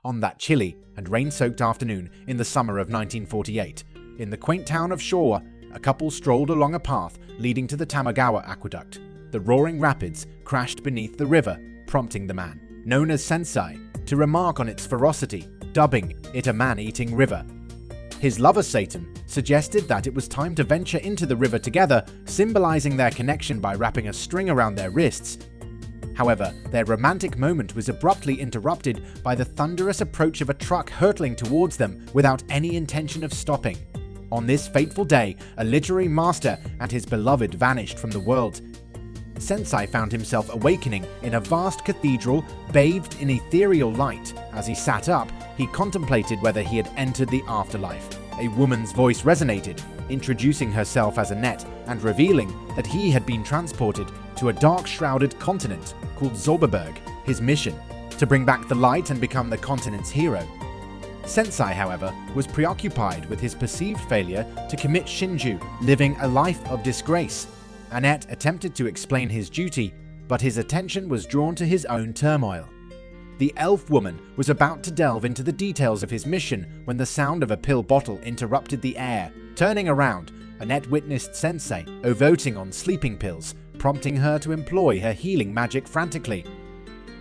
On that chilly and rain-soaked afternoon in the summer of 1948, in the quaint town of Showa, a couple strolled along a path leading to the Tamagawa aqueduct. The roaring rapids crashed beneath the river, prompting the man, known as Sensei, to remark on its ferocity, dubbing it a man-eating river. His lover Satan suggested that it was time to venture into the river together, symbolizing their connection by wrapping a string around their wrists. However, their romantic moment was abruptly interrupted by the thunderous approach of a truck hurtling towards them without any intention of stopping. On this fateful day, a literary master and his beloved vanished from the world. Sensei found himself awakening in a vast cathedral bathed in ethereal light. As he sat up, he contemplated whether he had entered the afterlife. A woman's voice resonated, introducing herself as Annette and revealing that he had been transported to a dark-shrouded continent called Zauberberg. His mission: to bring back the light and become the continent's hero. Sensei, however, was preoccupied with his perceived failure to commit shinju, living a life of disgrace. Annette attempted to explain his duty, but his attention was drawn to his own turmoil. The elf woman was about to delve into the details of his mission when the sound of a pill bottle interrupted the air. Turning around, Annette witnessed Sensei voting on sleeping pills, prompting her to employ her healing magic frantically.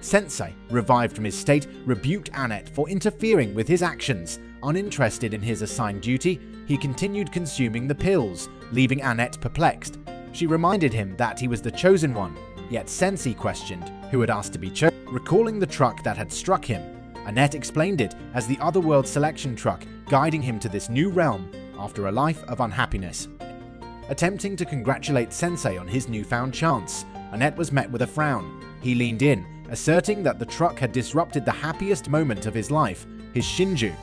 Sensei, revived from his state, rebuked Annette for interfering with his actions. Uninterested in his assigned duty, he continued consuming the pills, leaving Annette perplexed. She reminded him that he was the chosen one, yet Sensei questioned who had asked to be chosen. Recalling the truck that had struck him, Annette explained it as the Otherworld selection truck guiding him to this new realm after a life of unhappiness. Attempting to congratulate Sensei on his newfound chance, Annette was met with a frown. He leaned in, asserting that the truck had disrupted the happiest moment of his life, his shinju.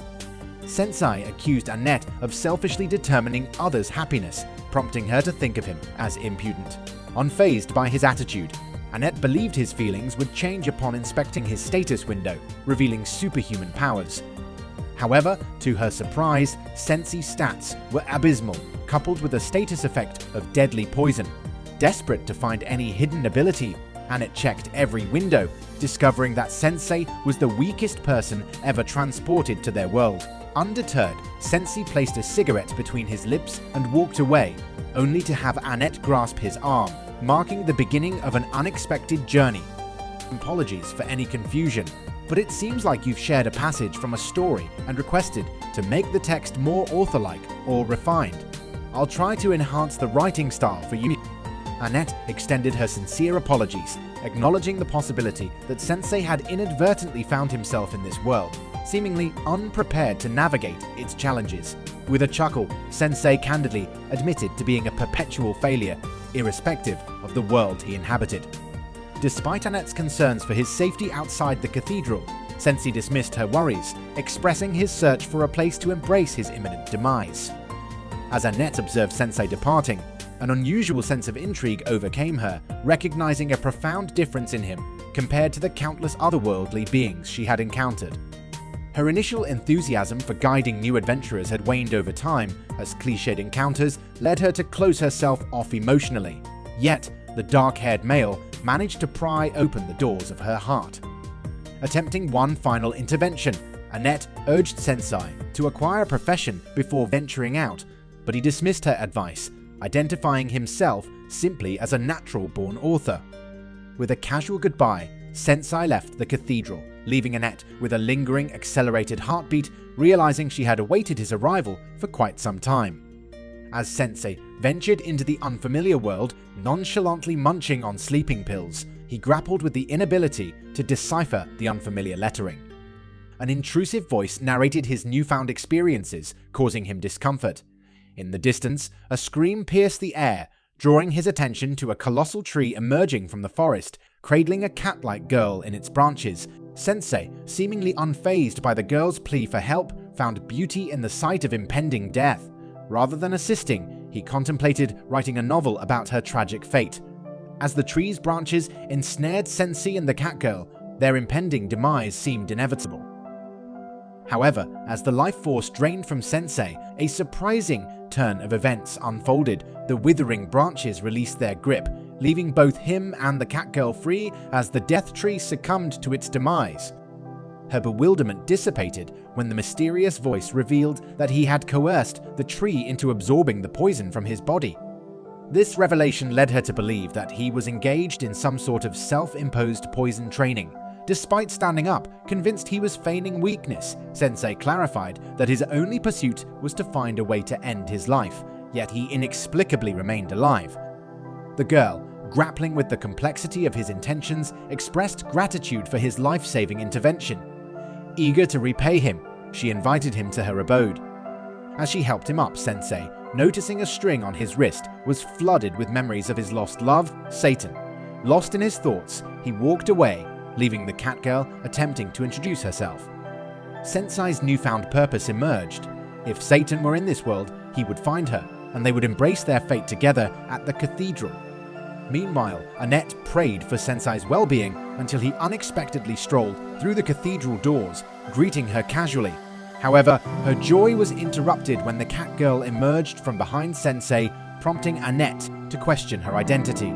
Sensei accused Annette of selfishly determining others' happiness, prompting her to think of him as impudent. Unfazed by his attitude, Annette believed his feelings would change upon inspecting his status window, revealing superhuman powers. However, to her surprise, Sensei's stats were abysmal, coupled with a status effect of deadly poison. Desperate to find any hidden ability, Annette checked every window, discovering that Sensei was the weakest person ever transported to their world. Undeterred, Sensei placed a cigarette between his lips and walked away, only to have Annette grasp his arm, marking the beginning of an unexpected journey. Apologies for any confusion, but it seems like you've shared a passage from a story and requested to make the text more author-like or refined. I'll try to enhance the writing style for you. Annette extended her sincere apologies, acknowledging the possibility that Sensei had inadvertently found himself in this world, seemingly unprepared to navigate its challenges. With a chuckle, Sensei candidly admitted to being a perpetual failure, irrespective of the world he inhabited. Despite Annette's concerns for his safety outside the cathedral, Sensei dismissed her worries, expressing his search for a place to embrace his imminent demise. As Annette observed Sensei departing, an unusual sense of intrigue overcame her, recognizing a profound difference in him compared to the countless otherworldly beings she had encountered. Her initial enthusiasm for guiding new adventurers had waned over time, as cliched encounters led her to close herself off emotionally. Yet, the dark-haired male managed to pry open the doors of her heart. Attempting one final intervention, Annette urged Sensei to acquire a profession before venturing out, but he dismissed her advice, identifying himself simply as a natural-born author. With a casual goodbye, Sensei left the cathedral, leaving Annette with a lingering, accelerated heartbeat, realizing she had awaited his arrival for quite some time. As Sensei ventured into the unfamiliar world, nonchalantly munching on sleeping pills, he grappled with the inability to decipher the unfamiliar lettering. An intrusive voice narrated his newfound experiences, causing him discomfort. In the distance, a scream pierced the air, drawing his attention to a colossal tree emerging from the forest, cradling a cat-like girl in its branches. Sensei, seemingly unfazed by the girl's plea for help, found beauty in the sight of impending death. Rather than assisting, he contemplated writing a novel about her tragic fate. As the tree's branches ensnared Sensei and the cat girl, their impending demise seemed inevitable. However, as the life force drained from Sensei, a surprising turn of events unfolded. The withering branches released their grip, leaving both him and the cat girl free as the death tree succumbed to its demise. Her bewilderment dissipated when the mysterious voice revealed that he had coerced the tree into absorbing the poison from his body. This revelation led her to believe that he was engaged in some sort of self-imposed poison training. Despite standing up, convinced he was feigning weakness, Sensei clarified that his only pursuit was to find a way to end his life, yet he inexplicably remained alive. The girl, grappling with the complexity of his intentions, expressed gratitude for his life-saving intervention. Eager to repay him, she invited him to her abode. As she helped him up, Sensei, noticing a string on his wrist, was flooded with memories of his lost love, Satan. Lost in his thoughts, he walked away, leaving the cat girl attempting to introduce herself. Sensei's newfound purpose emerged. If Satan were in this world, he would find her, and they would embrace their fate together at the cathedral. Meanwhile, Annette prayed for Sensei's well-being until he unexpectedly strolled through the cathedral doors, greeting her casually. However, her joy was interrupted when the cat girl emerged from behind Sensei, prompting Annette to question her identity.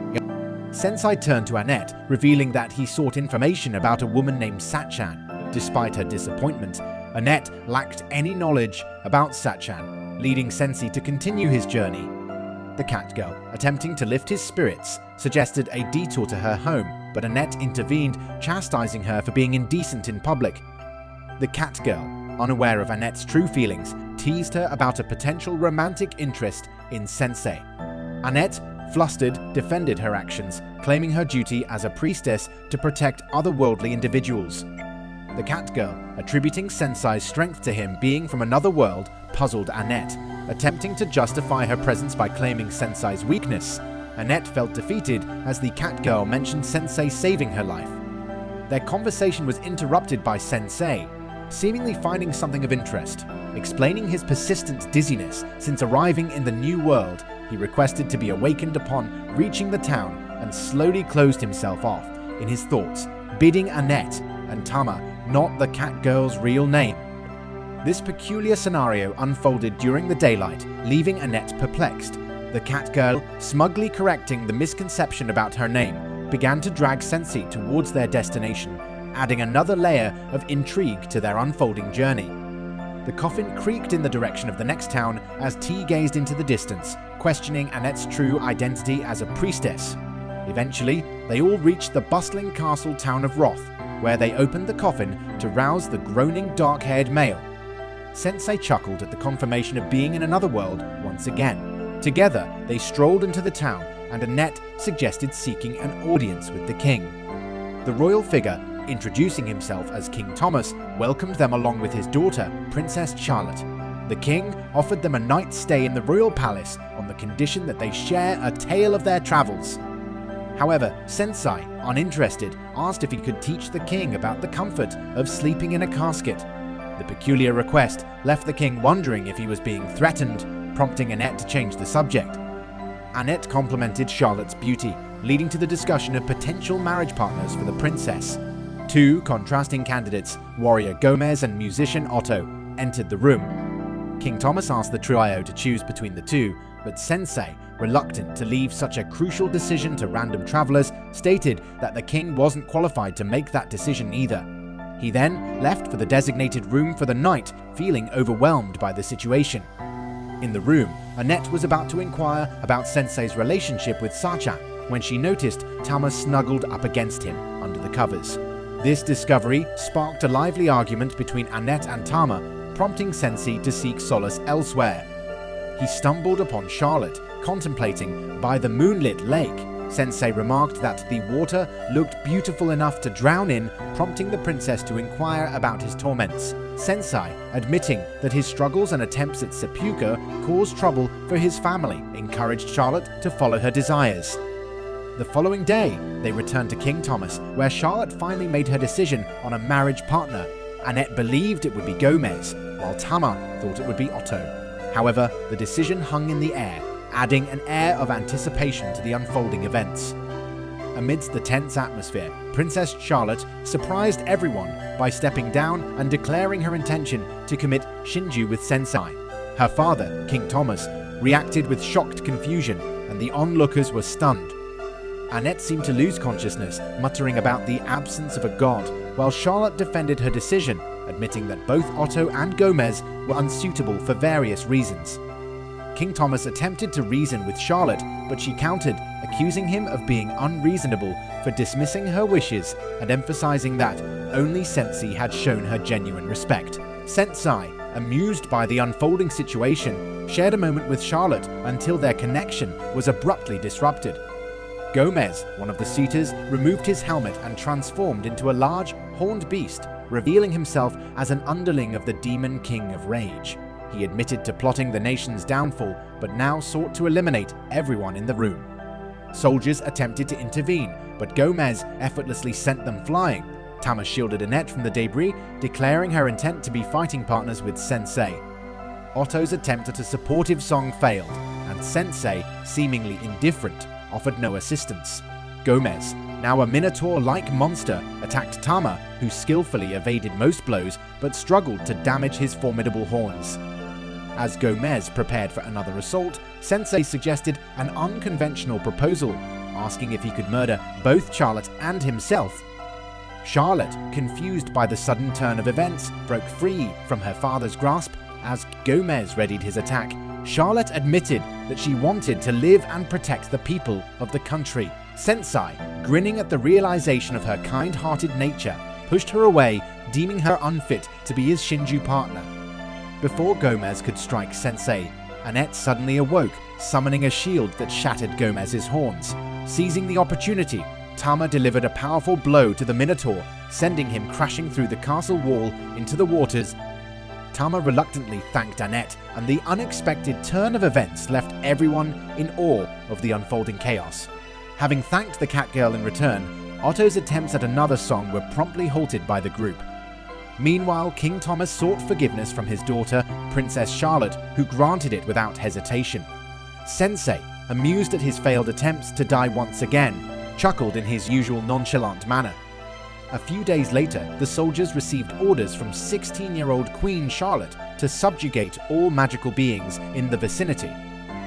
Sensei turned to Annette, revealing that he sought information about a woman named Sachan. Despite her disappointment, Annette lacked any knowledge about Sachan, leading Sensei to continue his journey. The cat girl, attempting to lift his spirits, suggested a detour to her home, but Annette intervened, chastising her for being indecent in public. The cat girl, unaware of Annette's true feelings, teased her about a potential romantic interest in Sensei. Annette, flustered, defended her actions, claiming her duty as a priestess to protect otherworldly individuals. The cat girl, attributing Sensei's strength to him being from another world, puzzled Annette. Attempting to justify her presence by claiming Sensei's weakness, Annette felt defeated as the cat girl mentioned Sensei saving her life. Their conversation was interrupted by Sensei, seemingly finding something of interest. Explaining his persistent dizziness since arriving in the new world, he requested to be awakened upon reaching the town and slowly closed himself off in his thoughts, bidding Annette and Tama not the cat girl's real name. This peculiar scenario unfolded during the daylight, leaving Annette perplexed. The cat girl, smugly correcting the misconception about her name, began to drag Sensei towards their destination, adding another layer of intrigue to their unfolding journey. The coffin creaked in the direction of the next town as T gazed into the distance, questioning Annette's true identity as a priestess. Eventually, they all reached the bustling castle town of Roth, where they opened the coffin to rouse the groaning dark-haired male. Sensei chuckled at the confirmation of being in another world once again. Together, they strolled into the town, and Annette suggested seeking an audience with the king. The royal figure, introducing himself as King Thomas, welcomed them along with his daughter, Princess Charlotte. The king offered them a night's stay in the royal palace on the condition that they share a tale of their travels. However, Sensei, uninterested, asked if he could teach the king about the comfort of sleeping in a casket. The peculiar request left the king wondering if he was being threatened, prompting Annette to change the subject. Annette complimented Charlotte's beauty, leading to the discussion of potential marriage partners for the princess. Two contrasting candidates, warrior Gomez and musician Otto, entered the room. King Thomas asked the trio to choose between the two, but Sensei, reluctant to leave such a crucial decision to random travelers, stated that the king wasn't qualified to make that decision either. He then left for the designated room for the night, feeling overwhelmed by the situation. In the room, Annette was about to inquire about Sensei's relationship with Sachan when she noticed Tama snuggled up against him under the covers. This discovery sparked a lively argument between Annette and Tama, prompting Sensei to seek solace elsewhere. He stumbled upon Charlotte, contemplating by the moonlit lake. Sensei remarked that the water looked beautiful enough to drown in, prompting the princess to inquire about his torments. Sensei, admitting that his struggles and attempts at seppuku caused trouble for his family, encouraged Charlotte to follow her desires. The following day, they returned to King Thomas, where Charlotte finally made her decision on a marriage partner. Annette believed it would be Gomez, while Tama thought it would be Otto. However, the decision hung in the air, adding an air of anticipation to the unfolding events. Amidst the tense atmosphere, Princess Charlotte surprised everyone by stepping down and declaring her intention to commit shinju with Sensei. Her father, King Thomas, reacted with shocked confusion, and the onlookers were stunned. Annette seemed to lose consciousness, muttering about the absence of a god, while Charlotte defended her decision, admitting that both Otto and Gomez were unsuitable for various reasons. King Thomas attempted to reason with Charlotte, but she countered, accusing him of being unreasonable for dismissing her wishes and emphasizing that only Sensei had shown her genuine respect. Sensei, amused by the unfolding situation, shared a moment with Charlotte until their connection was abruptly disrupted. Gomez, one of the suitors, removed his helmet and transformed into a large, horned beast, revealing himself as an underling of the Demon King of Rage. He admitted to plotting the nation's downfall, but now sought to eliminate everyone in the room. Soldiers attempted to intervene, but Gomez effortlessly sent them flying. Tama shielded Annette from the debris, declaring her intent to be fighting partners with Sensei. Otto's attempt at a supportive song failed, and Sensei, seemingly indifferent, offered no assistance. Gomez, now a minotaur-like monster, attacked Tama, who skillfully evaded most blows but struggled to damage his formidable horns. As Gomez prepared for another assault, Sensei suggested an unconventional proposal, asking if he could murder both Charlotte and himself. Charlotte, confused by the sudden turn of events, broke free from her father's grasp. As Gomez readied his attack, Charlotte admitted that she wanted to live and protect the people of the country. Sensei, grinning at the realization of her kind-hearted nature, pushed her away, deeming her unfit to be his Shinju partner. Before Gomez could strike Sensei, Annette suddenly awoke, summoning a shield that shattered Gomez's horns. Seizing the opportunity, Tama delivered a powerful blow to the Minotaur, sending him crashing through the castle wall into the waters. Tama reluctantly thanked Annette, and the unexpected turn of events left everyone in awe of the unfolding chaos. Having thanked the Catgirl in return, Otto's attempts at another song were promptly halted by the group. Meanwhile, King Thomas sought forgiveness from his daughter, Princess Charlotte, who granted it without hesitation. Sensei, amused at his failed attempts to die once again, chuckled in his usual nonchalant manner. A few days later, the soldiers received orders from 16-year-old Queen Charlotte to subjugate all magical beings in the vicinity.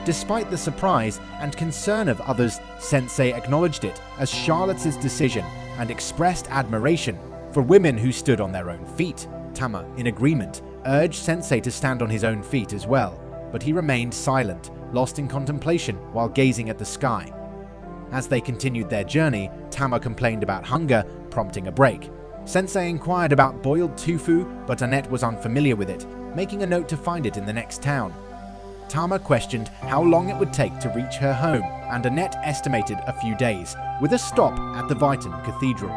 Despite the surprise and concern of others, Sensei acknowledged it as Charlotte's decision and expressed admiration for women who stood on their own feet. Tama, in agreement, urged Sensei to stand on his own feet as well, but he remained silent, lost in contemplation while gazing at the sky. As they continued their journey, Tama complained about hunger, prompting a break. Sensei inquired about boiled tofu, but Annette was unfamiliar with it, making a note to find it in the next town. Tama questioned how long it would take to reach her home, and Annette estimated a few days, with a stop at the Viton Cathedral.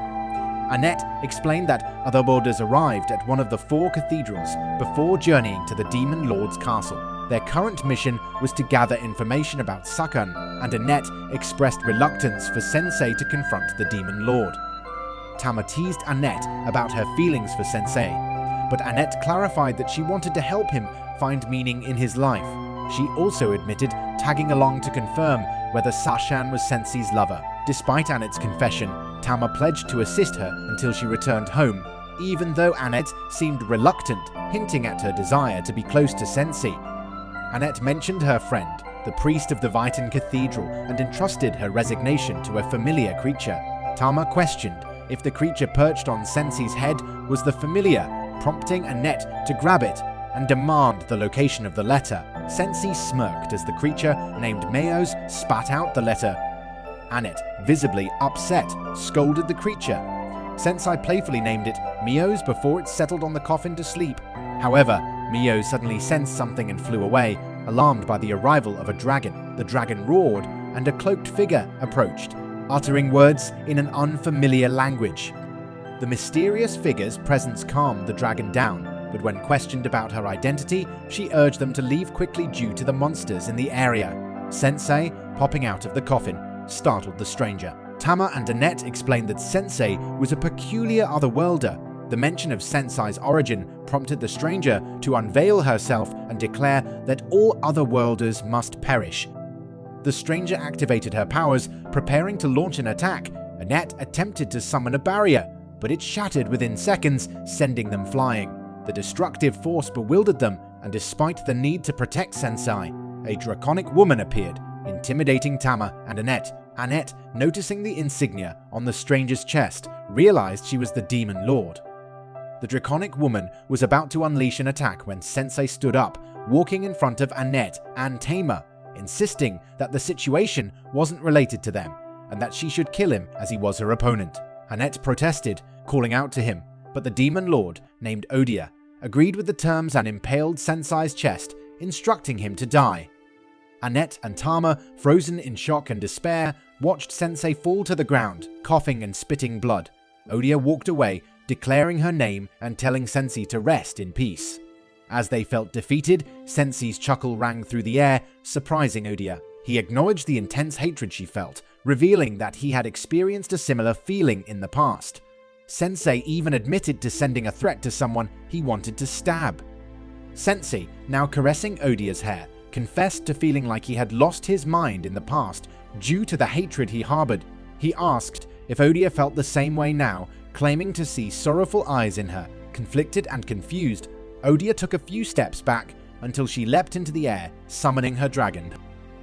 Annette explained that Otherworlders arrived at one of the 4 cathedrals before journeying to the Demon Lord's castle. Their current mission was to gather information about Sakan, and Annette expressed reluctance for Sensei to confront the Demon Lord. Tama teased Annette about her feelings for Sensei, but Annette clarified that she wanted to help him find meaning in his life. She also admitted tagging along to confirm whether Sashan was Sensei's lover. Despite Annette's confession, Tama pledged to assist her until she returned home, even though Annette seemed reluctant, hinting at her desire to be close to Sensei. Annette mentioned her friend, the priest of the Viton Cathedral, and entrusted her resignation to a familiar creature. Tama questioned if the creature perched on Sensei's head was the familiar, prompting Annette to grab it and demand the location of the letter. Sensei smirked as the creature, named Mayos, spat out the letter. Annette, visibly upset, scolded the creature. Sensei playfully named it Mios before it settled on the coffin to sleep. However, Mio suddenly sensed something and flew away, alarmed by the arrival of a dragon. The dragon roared, and a cloaked figure approached, uttering words in an unfamiliar language. The mysterious figure's presence calmed the dragon down, but when questioned about her identity, she urged them to leave quickly due to the monsters in the area. Sensei, popping out of the coffin, startled the stranger. Tama and Annette explained that Sensei was a peculiar otherworlder. The mention of Sensei's origin prompted the stranger to unveil herself and declare that all otherworlders must perish. The stranger activated her powers, preparing to launch an attack. Annette attempted to summon a barrier, but it shattered within seconds, sending them flying. The destructive force bewildered them, and despite the need to protect Sensei, a draconic woman appeared, intimidating Tama and Annette Annette, noticing the insignia on the stranger's chest, realized she was the Demon Lord. The draconic woman was about to unleash an attack when Sensei stood up, walking in front of Annette and Tamer, insisting that the situation wasn't related to them and that she should kill him as he was her opponent. Annette protested, calling out to him, but the Demon Lord, named Odia, agreed with the terms and impaled Sensei's chest, instructing him to die. Annette and Tama, frozen in shock and despair, watched Sensei fall to the ground, coughing and spitting blood. Odia walked away, declaring her name and telling Sensei to rest in peace. As they felt defeated, Sensei's chuckle rang through the air, surprising Odia. He acknowledged the intense hatred she felt, revealing that he had experienced a similar feeling in the past. Sensei even admitted to sending a threat to someone he wanted to stab. Sensei, now caressing Odia's hair, confessed to feeling like he had lost his mind in the past due to the hatred he harbored. He asked if Odia felt the same way now, claiming to see sorrowful eyes in her. Conflicted and confused, Odia took a few steps back until she leapt into the air, summoning her dragon.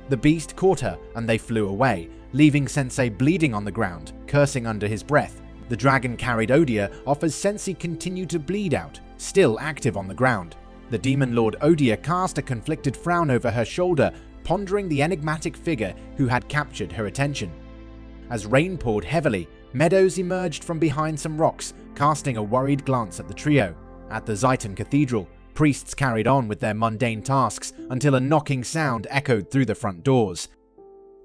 The beast caught her and they flew away, leaving Sensei bleeding on the ground, cursing under his breath. The dragon carried Odia off as Sensei continued to bleed out, still active on the ground. The Demon Lord Odia cast a conflicted frown over her shoulder, pondering the enigmatic figure who had captured her attention. As rain poured heavily, Meadows emerged from behind some rocks, casting a worried glance at the trio. At the Zeiton Cathedral, priests carried on with their mundane tasks until a knocking sound echoed through the front doors.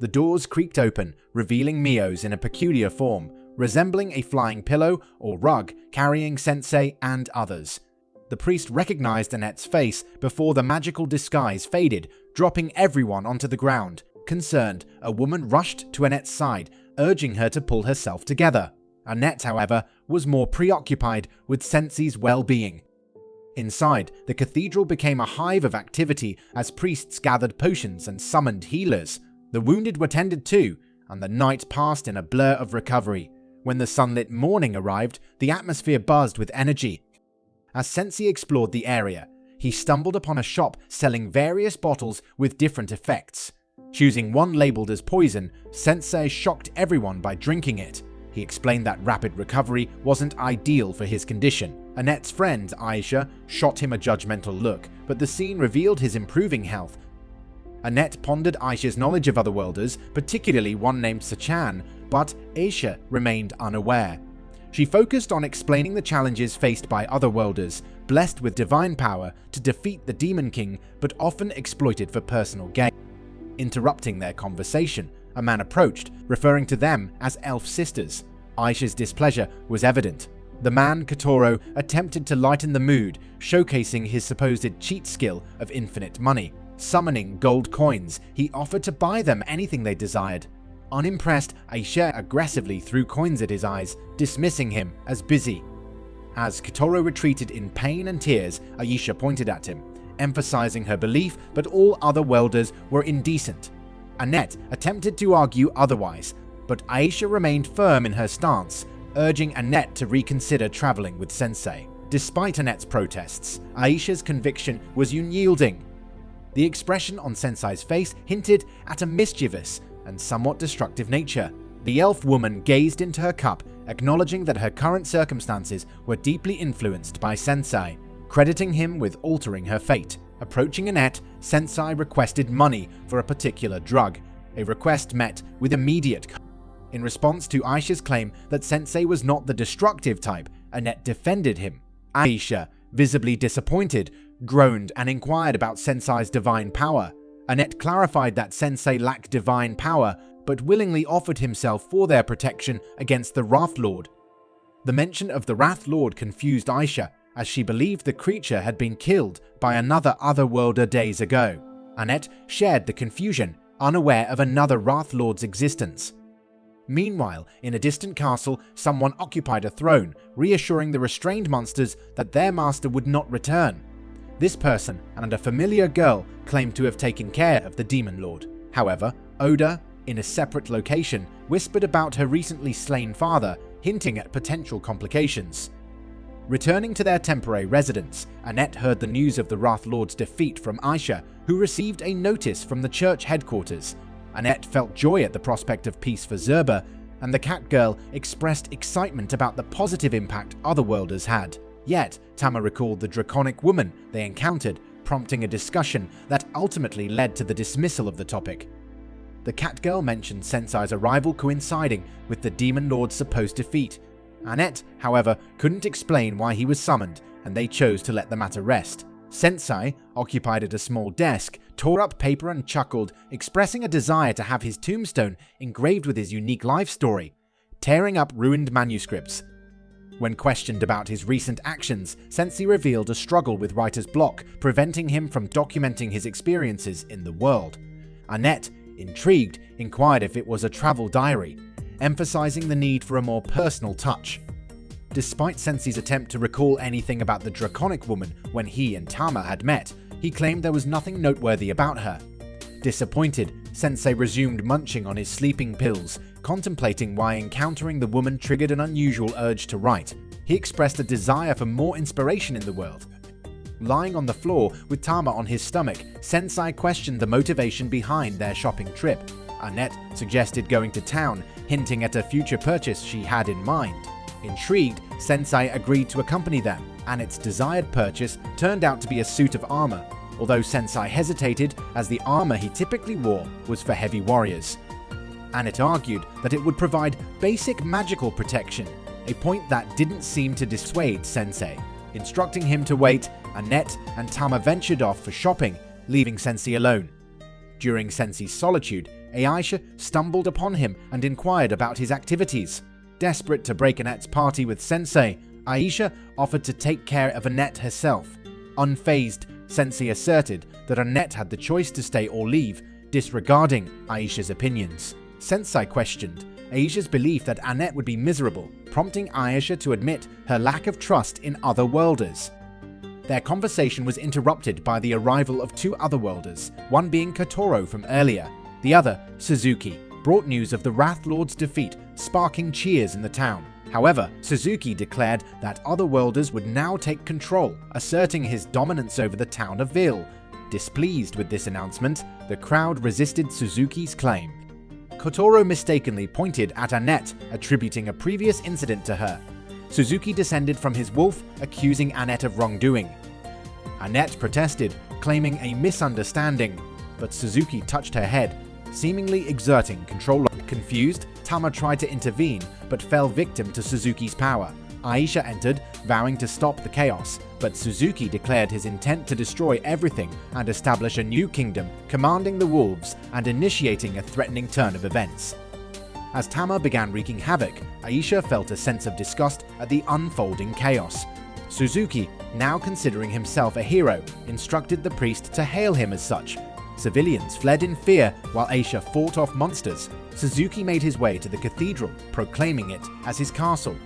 The doors creaked open, revealing Mios in a peculiar form, resembling a flying pillow or rug carrying Sensei and others. The priest recognized Annette's face before the magical disguise faded, dropping everyone onto the ground. Concerned, a woman rushed to Annette's side, urging her to pull herself together. Annette, however, was more preoccupied with Sensei's well-being. Inside, the cathedral became a hive of activity as priests gathered potions and summoned healers. The wounded were tended to, and the night passed in a blur of recovery. When the sunlit morning arrived, the atmosphere buzzed with energy. As Sensei explored the area, he stumbled upon a shop selling various bottles with different effects. Choosing one labeled as poison, Sensei shocked everyone by drinking it. He explained that rapid recovery wasn't ideal for his condition. Annette's friend, Aisha, shot him a judgmental look, but the scene revealed his improving health. Annette pondered Aisha's knowledge of Otherworlders, particularly one named Sachan, but Aisha remained unaware. She focused on explaining the challenges faced by Otherworlders, blessed with divine power to defeat the Demon King, but often exploited for personal gain. Interrupting their conversation, a man approached, referring to them as elf sisters. Aisha's displeasure was evident. The man, Katoro, attempted to lighten the mood, showcasing his supposed cheat skill of infinite money. Summoning gold coins, he offered to buy them anything they desired. Unimpressed, Aisha aggressively threw coins at his eyes, dismissing him as busy. As Katoro retreated in pain and tears, Aisha pointed at him, emphasizing her belief that all other welders were indecent. Annette attempted to argue otherwise, but Aisha remained firm in her stance, urging Annette to reconsider traveling with Sensei. Despite Annette's protests, Aisha's conviction was unyielding. The expression on Sensei's face hinted at a mischievous and somewhat destructive nature. The elf woman gazed into her cup, acknowledging that her current circumstances were deeply influenced by Sensei, crediting him with altering her fate. Approaching Annette, Sensei requested money for a particular drug, a request met with immediate. In response to Aisha's claim that Sensei was not the destructive type, Annette defended him. Aisha, visibly disappointed, groaned and inquired about Sensei's divine power. Annette clarified that Sensei lacked divine power, but willingly offered himself for their protection against the Wrath Lord. The mention of the Wrath Lord confused Aisha, as she believed the creature had been killed by another Otherworlder days ago. Annette shared the confusion, unaware of another Wrath Lord's existence. Meanwhile, in a distant castle, someone occupied a throne, reassuring the restrained monsters that their master would not return. This person and a familiar girl claimed to have taken care of the Demon Lord. However, Oda, in a separate location, whispered about her recently slain father, hinting at potential complications. Returning to their temporary residence, Annette heard the news of the Wrath Lord's defeat from Aisha, who received a notice from the church headquarters. Annette felt joy at the prospect of peace for Zerba, and the cat girl expressed excitement about the positive impact Otherworlders had. Yet, Tama recalled the draconic woman they encountered, prompting a discussion that ultimately led to the dismissal of the topic. The cat girl mentioned Sensei's arrival coinciding with the demon lord's supposed defeat. Annette, however, couldn't explain why he was summoned, and they chose to let the matter rest. Sensei, occupied at a small desk, tore up paper and chuckled, expressing a desire to have his tombstone engraved with his unique life story, tearing up ruined manuscripts. When questioned about his recent actions, Sensei revealed a struggle with writer's block, preventing him from documenting his experiences in the world. Annette, intrigued, inquired if it was a travel diary, emphasizing the need for a more personal touch. Despite Sensei's attempt to recall anything about the draconic woman when he and Tama had met, he claimed there was nothing noteworthy about her. Disappointed, Sensei resumed munching on his sleeping pills, contemplating why encountering the woman triggered an unusual urge to write. He expressed a desire for more inspiration in the world. Lying on the floor with Tama on his stomach, Sensei questioned the motivation behind their shopping trip. Annette suggested going to town, hinting at a future purchase she had in mind. Intrigued, Sensei agreed to accompany them, and its desired purchase turned out to be a suit of armor, although Sensei hesitated as the armor he typically wore was for heavy warriors. Annette argued that it would provide basic magical protection, a point that didn't seem to dissuade Sensei. Instructing him to wait, Annette and Tama ventured off for shopping, leaving Sensei alone. During Sensei's solitude, Aisha stumbled upon him and inquired about his activities. Desperate to break Annette's party with Sensei, Aisha offered to take care of Annette herself. Unfazed, Sensei asserted that Annette had the choice to stay or leave, disregarding Aisha's opinions. Sensei questioned Aisha's belief that Annette would be miserable, prompting Aisha to admit her lack of trust in Otherworlders. Their conversation was interrupted by the arrival of two Otherworlders, one being Kotaro from earlier, the other, Suzuki, brought news of the Wrath Lord's defeat, sparking cheers in the town. However, Suzuki declared that Otherworlders would now take control, asserting his dominance over the town of Ville. Displeased with this announcement, the crowd resisted Suzuki's claim. Kotaro mistakenly pointed at Annette, attributing a previous incident to her. Suzuki descended from his wolf, accusing Annette of wrongdoing. Annette protested, claiming a misunderstanding, but Suzuki touched her head, seemingly exerting control. Confused, Tama tried to intervene, but fell victim to Suzuki's power. Aisha entered, vowing to stop the chaos, but Suzuki declared his intent to destroy everything and establish a new kingdom, commanding the wolves and initiating a threatening turn of events. As Tama began wreaking havoc, Aisha felt a sense of disgust at the unfolding chaos. Suzuki, now considering himself a hero, instructed the priest to hail him as such. Civilians fled in fear while Aisha fought off monsters. Suzuki made his way to the cathedral, proclaiming it as his castle.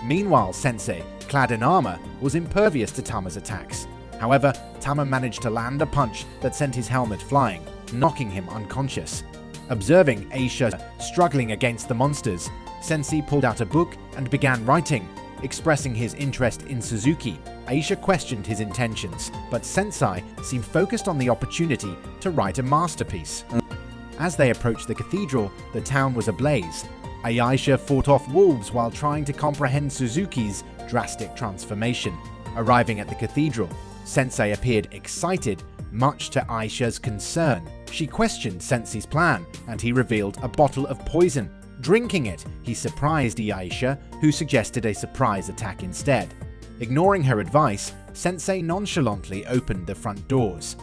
Meanwhile, Sensei, clad in armor, was impervious to Tama's attacks. However, Tama managed to land a punch that sent his helmet flying, knocking him unconscious. Observing Aisha struggling against the monsters, Sensei pulled out a book and began writing. Expressing his interest in Suzuki, Aisha questioned his intentions, but Sensei seemed focused on the opportunity to write a masterpiece. As they approached the cathedral, the town was ablaze. Aisha fought off wolves while trying to comprehend Suzuki's drastic transformation. Arriving at the cathedral, Sensei appeared excited, much to Aisha's concern. She questioned Sensei's plan, and he revealed a bottle of poison. Drinking it, he surprised Aisha, who suggested a surprise attack instead. Ignoring her advice, Sensei nonchalantly opened the front doors.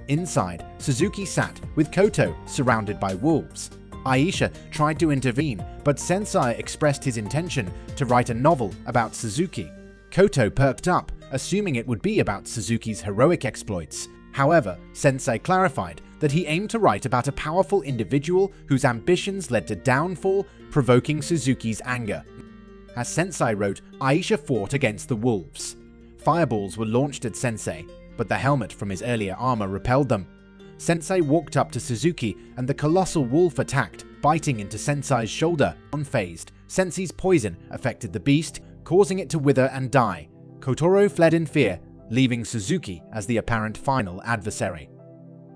Inside, Suzuki sat with Koto surrounded by wolves. Aisha tried to intervene, but Sensei expressed his intention to write a novel about Suzuki. Koto perked up, assuming it would be about Suzuki's heroic exploits. However, Sensei clarified that he aimed to write about a powerful individual whose ambitions led to downfall, provoking Suzuki's anger. As Sensei wrote, Aisha fought against the wolves. Fireballs were launched at Sensei, but the helmet from his earlier armor repelled them. Sensei walked up to Suzuki and the colossal wolf attacked, biting into Sensei's shoulder. Unfazed, Sensei's poison affected the beast, causing it to wither and die. Kotaro fled in fear, leaving Suzuki as the apparent final adversary.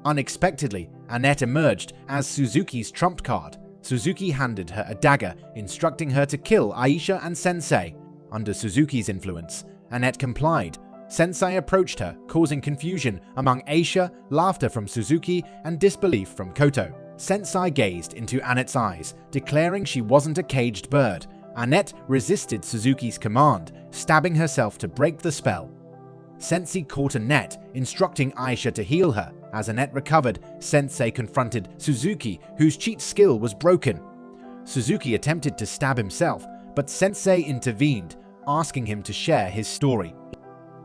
Unexpectedly, Annette emerged as Suzuki's trump card. Suzuki handed her a dagger, instructing her to kill Aisha and Sensei. Under Suzuki's influence, Annette complied. Sensei approached her, causing confusion among Aisha, laughter from Suzuki, and disbelief from Koto. Sensei gazed into Annette's eyes, declaring she wasn't a caged bird. Annette resisted Suzuki's command, stabbing herself to break the spell. Sensei caught Annette, instructing Aisha to heal her. As Annette recovered, Sensei confronted Suzuki, whose cheat skill was broken. Suzuki attempted to stab himself, but Sensei intervened, asking him to share his story.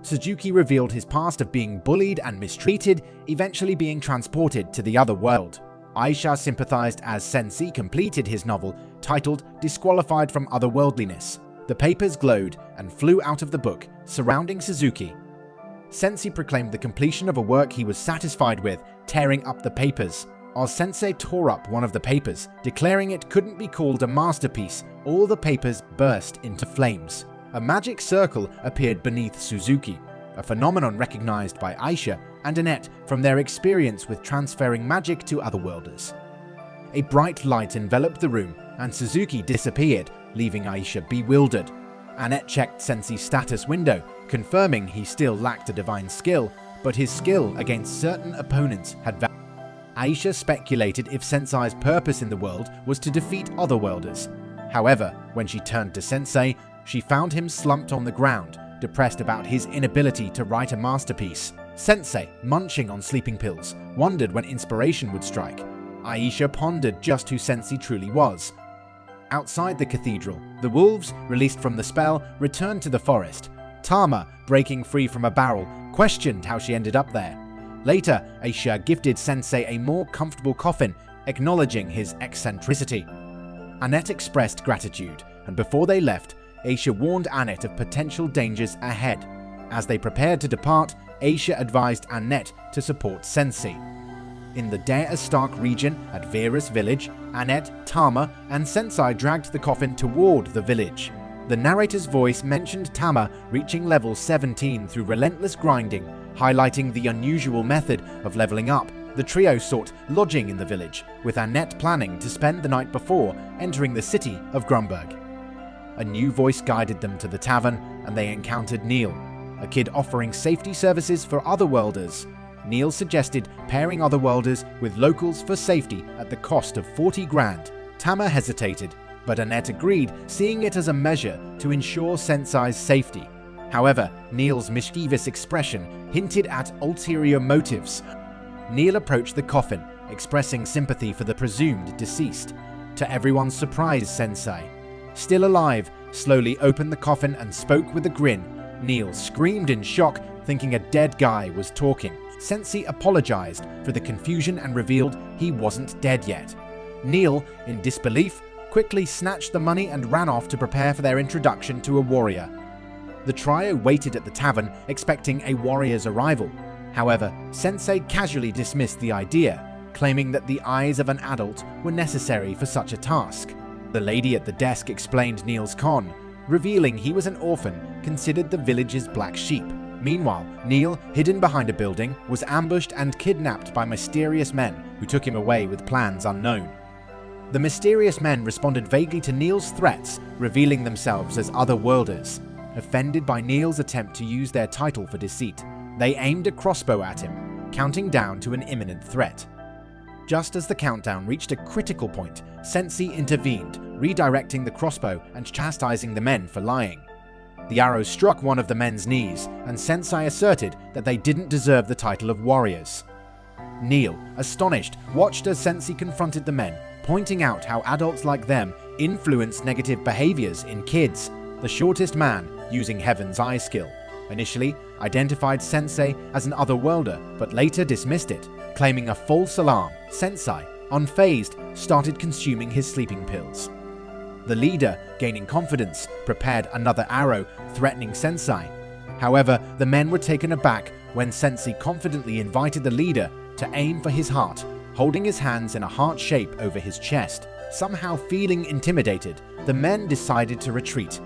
Suzuki revealed his past of being bullied and mistreated, eventually being transported to the other world. Aisha sympathized as Sensei completed his novel, titled Disqualified from Otherworldliness. The papers glowed and flew out of the book, surrounding Suzuki. Sensei proclaimed the completion of a work he was satisfied with, tearing up the papers. As Sensei tore up one of the papers, declaring it couldn't be called a masterpiece, all the papers burst into flames. A magic circle appeared beneath Suzuki, a phenomenon recognized by Aisha and Annette from their experience with transferring magic to Otherworlders. A bright light enveloped the room, and Suzuki disappeared, leaving Aisha bewildered. Annette checked Sensei's status window, confirming he still lacked a divine skill, but his skill against certain opponents had vanished. Aisha speculated if Sensei's purpose in the world was to defeat Otherworlders. However, when she turned to Sensei, she found him slumped on the ground, depressed about his inability to write a masterpiece. Sensei, munching on sleeping pills, wondered when inspiration would strike. Aisha pondered just who Sensei truly was. Outside the cathedral, the wolves, released from the spell, returned to the forest. Tama, breaking free from a barrel, questioned how she ended up there. Later, Aisha gifted Sensei a more comfortable coffin, acknowledging his eccentricity. Annette expressed gratitude, and before they left, Aisha warned Annette of potential dangers ahead. As they prepared to depart, Aisha advised Annette to support Sensei. In the Dare as Stark region at Vera's village, Annette, Tama, and Sensei dragged the coffin toward the village. The narrator's voice mentioned Tama reaching level 17 through relentless grinding, highlighting the unusual method of leveling up. The trio sought lodging in the village, with Annette planning to spend the night before entering the city of Grumberg. A new voice guided them to the tavern, and they encountered Neil, a kid offering safety services for Otherworlders. Neil suggested pairing Otherworlders with locals for safety at the cost of 40 grand. Tama hesitated, but Annette agreed, seeing it as a measure to ensure Sensei's safety. However, Neil's mischievous expression hinted at ulterior motives. Neil approached the coffin, expressing sympathy for the presumed deceased. To everyone's surprise, Sensei, still alive, slowly opened the coffin and spoke with a grin. Neil screamed in shock, thinking a dead guy was talking. Sensei apologized for the confusion and revealed he wasn't dead yet. Neil, in disbelief, quickly snatched the money and ran off to prepare for their introduction to a warrior. The trio waited at the tavern, expecting a warrior's arrival. However, Sensei casually dismissed the idea, claiming that the eyes of an adult were necessary for such a task. The lady at the desk explained Neil's con, revealing he was an orphan considered the village's black sheep. Meanwhile, Neil, hidden behind a building, was ambushed and kidnapped by mysterious men who took him away with plans unknown. The mysterious men responded vaguely to Neil's threats, revealing themselves as Otherworlders. Offended by Neil's attempt to use their title for deceit, they aimed a crossbow at him, counting down to an imminent threat. Just as the countdown reached a critical point, Sensei intervened, redirecting the crossbow and chastising the men for lying. The arrow struck one of the men's knees, and Sensei asserted that they didn't deserve the title of warriors. Neil, astonished, watched as Sensei confronted the men, pointing out how adults like them influence negative behaviors in kids. The shortest man, using Heaven's Eye skill, initially identified Sensei as an Otherworlder, but later dismissed it, claiming a false alarm. Sensei, unfazed, started consuming his sleeping pills. The leader, gaining confidence, prepared another arrow, threatening Sensei. However, the men were taken aback when Sensei confidently invited the leader to aim for his heart, holding his hands in a heart shape over his chest. Somehow feeling intimidated, the men decided to retreat.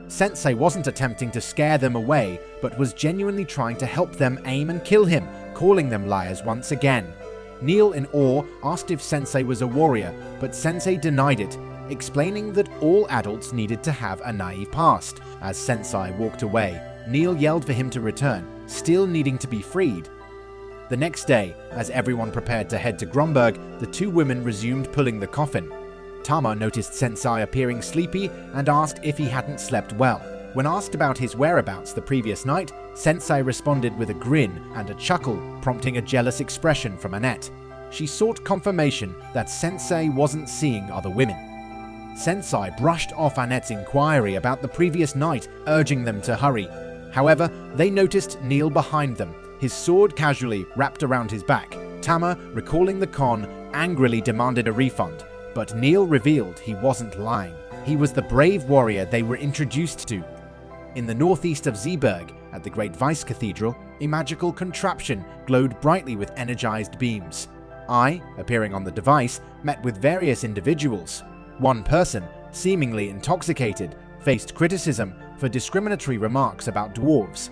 Sensei wasn't attempting to scare them away, but was genuinely trying to help them aim and kill him, calling them liars once again. Neil, in awe, asked if Sensei was a warrior, but Sensei denied it, explaining that all adults needed to have a naive past. As Sensei walked away, Neil yelled for him to return, still needing to be freed. The next day, as everyone prepared to head to Grumberg, the two women resumed pulling the coffin. Tama noticed Sensei appearing sleepy and asked if he hadn't slept well. When asked about his whereabouts the previous night, Sensei responded with a grin and a chuckle, prompting a jealous expression from Annette. She sought confirmation that Sensei wasn't seeing other women. Sensei brushed off Annette's inquiry about the previous night, urging them to hurry. However, they noticed Neil behind them, his sword casually wrapped around his back. Tama, recalling the con, angrily demanded a refund, but Neil revealed he wasn't lying. He was the brave warrior they were introduced to. In the northeast of Zeeburg, at the Great Vice Cathedral, a magical contraption glowed brightly with energized beams. I, appearing on the device, met with various individuals. One person, seemingly intoxicated, faced criticism for discriminatory remarks about dwarves.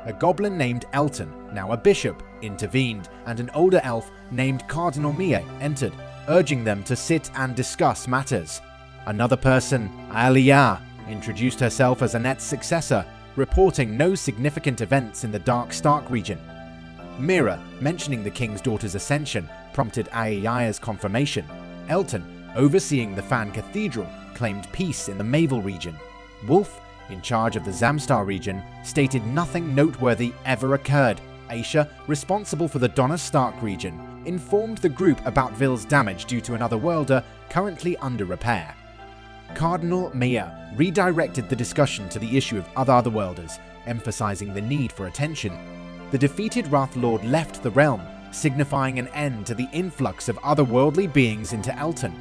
A goblin named Elton, now a bishop, intervened, and an older elf named Cardinal Mie entered, urging them to sit and discuss matters. Another person, Alia, introduced herself as Annette's successor, reporting no significant events in the Dark Stark region. Mira, mentioning the king's daughter's ascension, prompted Aiaya's confirmation. Elton, overseeing the Fan Cathedral, claimed peace in the Mavel region. Wolf, in charge of the Zamstar region, stated nothing noteworthy ever occurred. Aisha, responsible for the Donna Stark region, informed the group about Ville's damage due to another worlder currently under repair. Cardinal Mia redirected the discussion to the issue of other worlders, emphasizing the need for attention. The defeated Wrath Lord left the realm, signifying an end to the influx of otherworldly beings into Elton.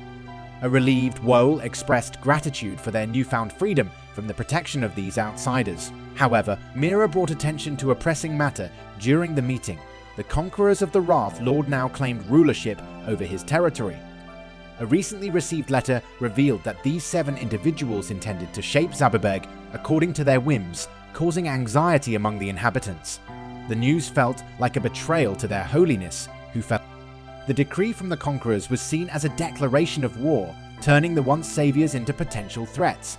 A relieved Woel expressed gratitude for their newfound freedom from the protection of these outsiders. However, Mira brought attention to a pressing matter during the meeting. The conquerors of the Wrath Lord now claimed rulership over his territory. A recently received letter revealed that these 7 individuals intended to shape Zaberberg according to their whims, causing anxiety among the inhabitants. The news felt like a betrayal to their holiness, who felt the decree from the conquerors was seen as a declaration of war, turning the once saviors into potential threats.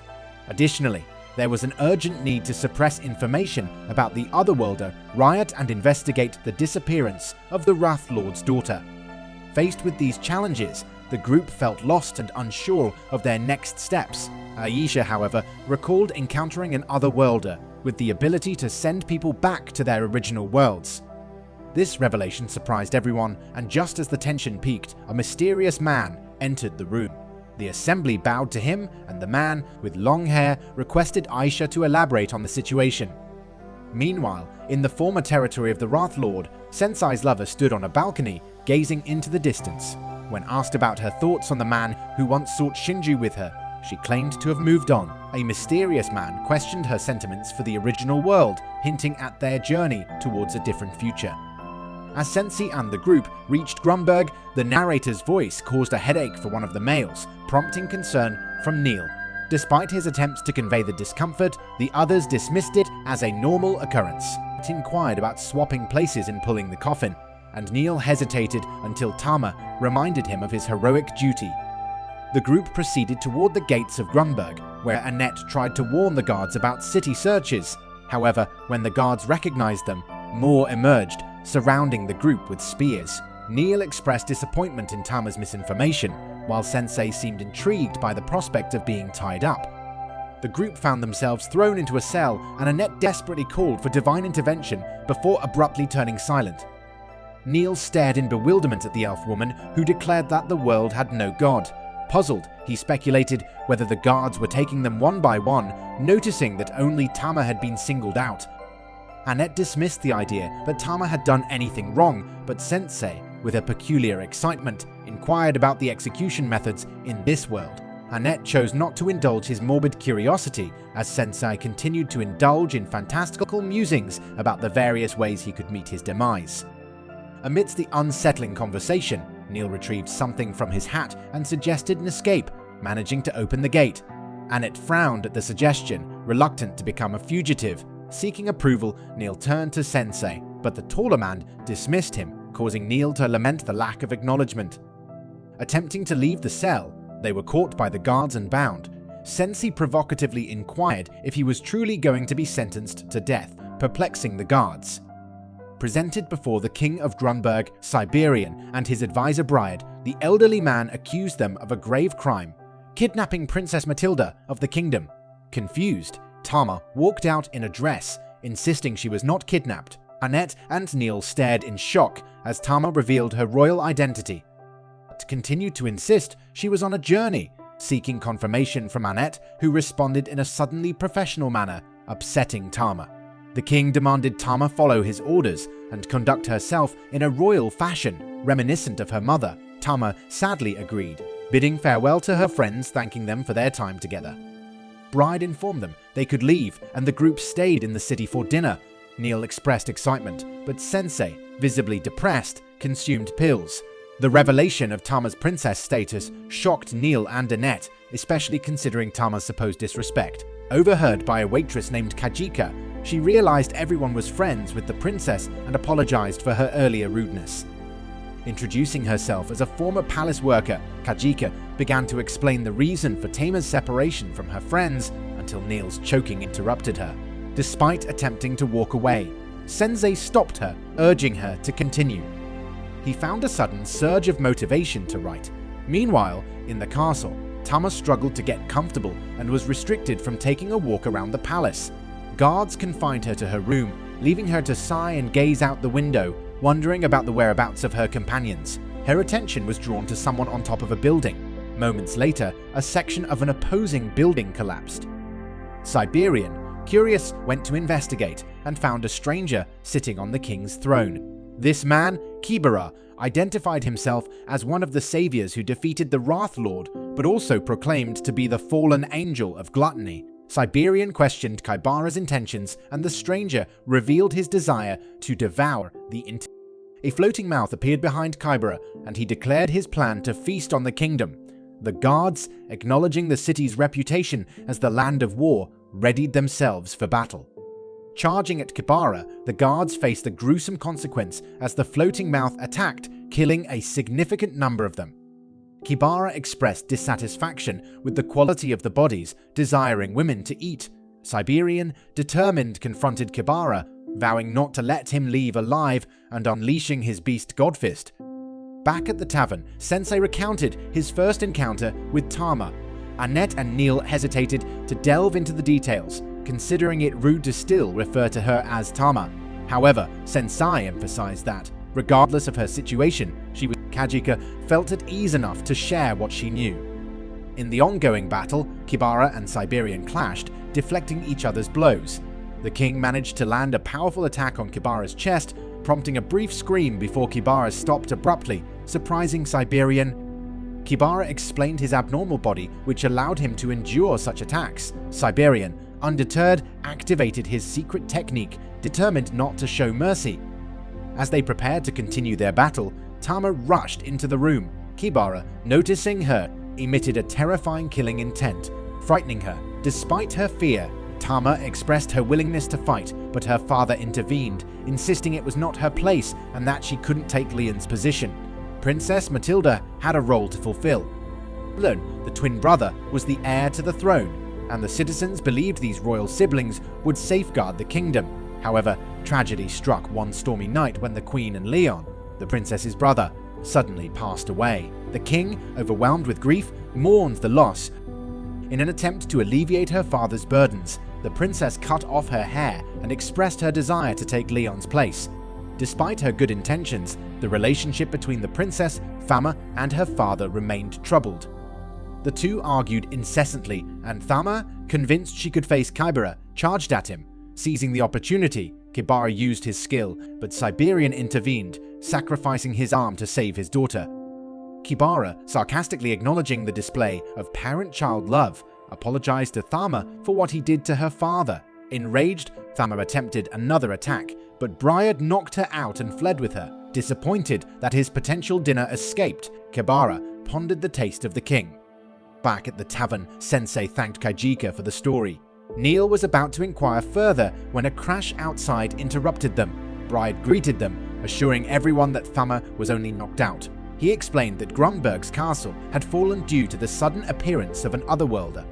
Additionally, there was an urgent need to suppress information about the Otherworlder, riot and investigate the disappearance of the Wrath Lord's daughter. Faced with these challenges, the group felt lost and unsure of their next steps. Aisha, however, recalled encountering an Otherworlder with the ability to send people back to their original worlds. This revelation surprised everyone, and just as the tension peaked, a mysterious man entered the room. The assembly bowed to him, and the man, with long hair, requested Aisha to elaborate on the situation. Meanwhile, in the former territory of the Wrath Lord, Sensei's lover stood on a balcony, gazing into the distance. When asked about her thoughts on the man who once sought Shinju with her, she claimed to have moved on. A mysterious man questioned her sentiments for the original world, hinting at their journey towards a different future. As Sensei and the group reached Grumberg, the narrator's voice caused a headache for one of the males, prompting concern from Neil. Despite his attempts to convey the discomfort, the others dismissed it as a normal occurrence. It inquired about swapping places in pulling the coffin, and Neil hesitated until Tama reminded him of his heroic duty. The group proceeded toward the gates of Grumberg, where Annette tried to warn the guards about city searches. However, when the guards recognized them, more emerged, surrounding the group with spears. Neil expressed disappointment in Tama's misinformation, while Sensei seemed intrigued by the prospect of being tied up. The group found themselves thrown into a cell, and Annette desperately called for divine intervention before abruptly turning silent. Neil stared in bewilderment at the elf woman, who declared that the world had no god. Puzzled, he speculated whether the guards were taking them one by one, noticing that only Tama had been singled out. Annette dismissed the idea that Tama had done anything wrong, but Sensei, with a peculiar excitement, inquired about the execution methods in this world. Annette chose not to indulge his morbid curiosity, as Sensei continued to indulge in fantastical musings about the various ways he could meet his demise. Amidst the unsettling conversation, Neil retrieved something from his hat and suggested an escape, managing to open the gate. Annette frowned at the suggestion, reluctant to become a fugitive. Seeking approval, Neil turned to Sensei, but the taller man dismissed him, causing Neil to lament the lack of acknowledgement. Attempting to leave the cell, they were caught by the guards and bound. Sensei provocatively inquired if he was truly going to be sentenced to death, perplexing the guards. Presented before the king of Grunberg, Siberian, and his advisor Bryad, the elderly man accused them of a grave crime, kidnapping Princess Matilda of the kingdom. Confused, Tama walked out in a dress, insisting she was not kidnapped. Annette and Neil stared in shock as Tama revealed her royal identity, but continued to insist she was on a journey, seeking confirmation from Annette, who responded in a suddenly professional manner, upsetting Tama. The king demanded Tama follow his orders and conduct herself in a royal fashion, reminiscent of her mother. Tama sadly agreed, bidding farewell to her friends, thanking them for their time together. Bryad informed them they could leave, and the group stayed in the city for dinner. Neil expressed excitement, but Sensei, visibly depressed, consumed pills. The revelation of Tama's princess status shocked Neil and Annette, especially considering Tama's supposed disrespect. Overheard by a waitress named Kajika, she realized everyone was friends with the princess and apologized for her earlier rudeness. Introducing herself as a former palace worker, Kajika began to explain the reason for Tama's separation from her friends until Neil's choking interrupted her. Despite attempting to walk away, Sensei stopped her, urging her to continue. He found a sudden surge of motivation to write. Meanwhile, in the castle, Tama struggled to get comfortable and was restricted from taking a walk around the palace. Guards confined her to her room, leaving her to sigh and gaze out the window, wondering about the whereabouts of her companions. Her attention was drawn to someone on top of a building. Moments later, a section of an opposing building collapsed. Siberian, curious, went to investigate and found a stranger sitting on the king's throne. This man, Kibara, identified himself as one of the saviors who defeated the Wrath Lord, but also proclaimed to be the fallen angel of gluttony. Siberian questioned Kibara's intentions, and the stranger revealed his desire to devour the entire. A floating mouth appeared behind Kibara, and he declared his plan to feast on the kingdom. The guards, acknowledging the city's reputation as the land of war, readied themselves for battle. Charging at Kibara, the guards faced the gruesome consequence as the floating mouth attacked, killing a significant number of them. Kibara expressed dissatisfaction with the quality of the bodies, desiring women to eat. Siberian, determined, confronted Kibara, vowing not to let him leave alive and unleashing his beast Godfist. Back at the tavern, Sensei recounted his first encounter with Tama. Annette and Neil hesitated to delve into the details, considering it rude to still refer to her as Tama. However, Sensei emphasized that, regardless of her situation, Kajika felt at ease enough to share what she knew. In the ongoing battle, Kibara and Siberian clashed, deflecting each other's blows. The king managed to land a powerful attack on Kibara's chest, prompting a brief scream before Kibara stopped abruptly, surprising Siberian. Kibara explained his abnormal body, which allowed him to endure such attacks. Siberian, undeterred, activated his secret technique, determined not to show mercy. As they prepared to continue their battle, Tama rushed into the room. Kibara, noticing her, emitted a terrifying killing intent, frightening her. Despite her fear, Tama expressed her willingness to fight, but her father intervened, insisting it was not her place and that she couldn't take Leon's position. Princess Matilda had a role to fulfill. Leon, the twin brother, was the heir to the throne, and the citizens believed these royal siblings would safeguard the kingdom. However, tragedy struck one stormy night when the queen and Leon, the princess's brother, suddenly passed away. The king, overwhelmed with grief, mourned the loss. In an attempt to alleviate her father's burdens, the princess cut off her hair and expressed her desire to take Leon's place. Despite her good intentions, the relationship between the princess, Thama, and her father remained troubled. The two argued incessantly, and Thama, convinced she could face Kibara, charged at him. Seizing the opportunity, Kibara used his skill, but Siberian intervened, sacrificing his arm to save his daughter. Kibara, sarcastically acknowledging the display of parent-child love, apologized to Thama for what he did to her father. Enraged, Thama attempted another attack, but Bryad knocked her out and fled with her. Disappointed that his potential dinner escaped, Kibara pondered the taste of the king. Back at the tavern, Sensei thanked Kajika for the story. Neil was about to inquire further when a crash outside interrupted them. Bryad greeted them, assuring everyone that Tama was only knocked out. He explained that Grumberg's castle had fallen due to the sudden appearance of an Otherworlder.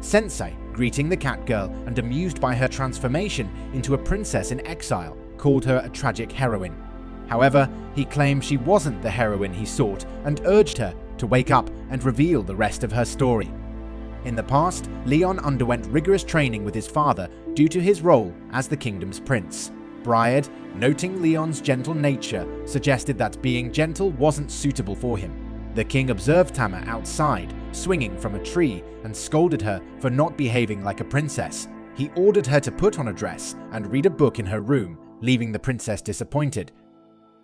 Sensei, greeting the cat girl and amused by her transformation into a princess in exile, called her a tragic heroine. However, he claimed she wasn't the heroine he sought and urged her to wake up and reveal the rest of her story. In the past, Leon underwent rigorous training with his father due to his role as the kingdom's prince. Briard, noting Leon's gentle nature, suggested that being gentle wasn't suitable for him. The king observed Tama outside, swinging from a tree, and scolded her for not behaving like a princess. He ordered her to put on a dress and read a book in her room, leaving the princess disappointed.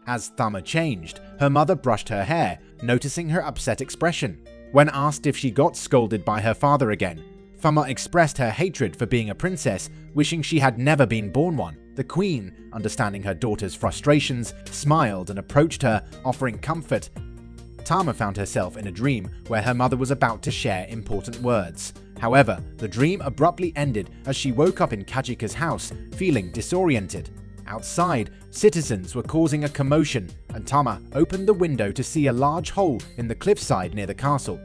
As Tama changed, her mother brushed her hair, noticing her upset expression. When asked if she got scolded by her father again, Tama expressed her hatred for being a princess, wishing she had never been born one. The queen, understanding her daughter's frustrations, smiled and approached her, offering comfort. Tama found herself in a dream where her mother was about to share important words. However, the dream abruptly ended as she woke up in Kajika's house, feeling disoriented. Outside, citizens were causing a commotion, and Tama opened the window to see a large hole in the cliffside near the castle.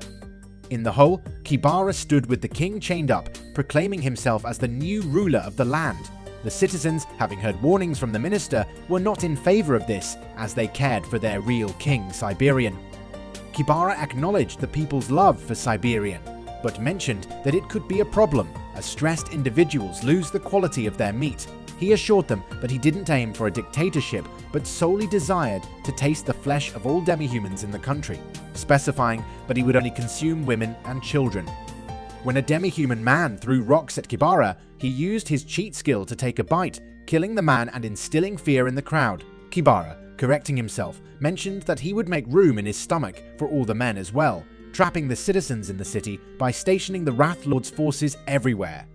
In the hole, Kibara stood with the king chained up, proclaiming himself as the new ruler of the land. The citizens, having heard warnings from the minister, were not in favor of this, as they cared for their real king, Siberian. Kibara acknowledged the people's love for Siberian, but mentioned that it could be a problem, as stressed individuals lose the quality of their meat. He assured them that he didn't aim for a dictatorship, but solely desired to taste the flesh of all demi-humans in the country, specifying that he would only consume women and children. When a demi-human man threw rocks at Kibara, he used his cheat skill to take a bite, killing the man and instilling fear in the crowd. Kibara, correcting himself, mentioned that he would make room in his stomach for all the men as well, trapping the citizens in the city by stationing the Wrath Lord's forces everywhere.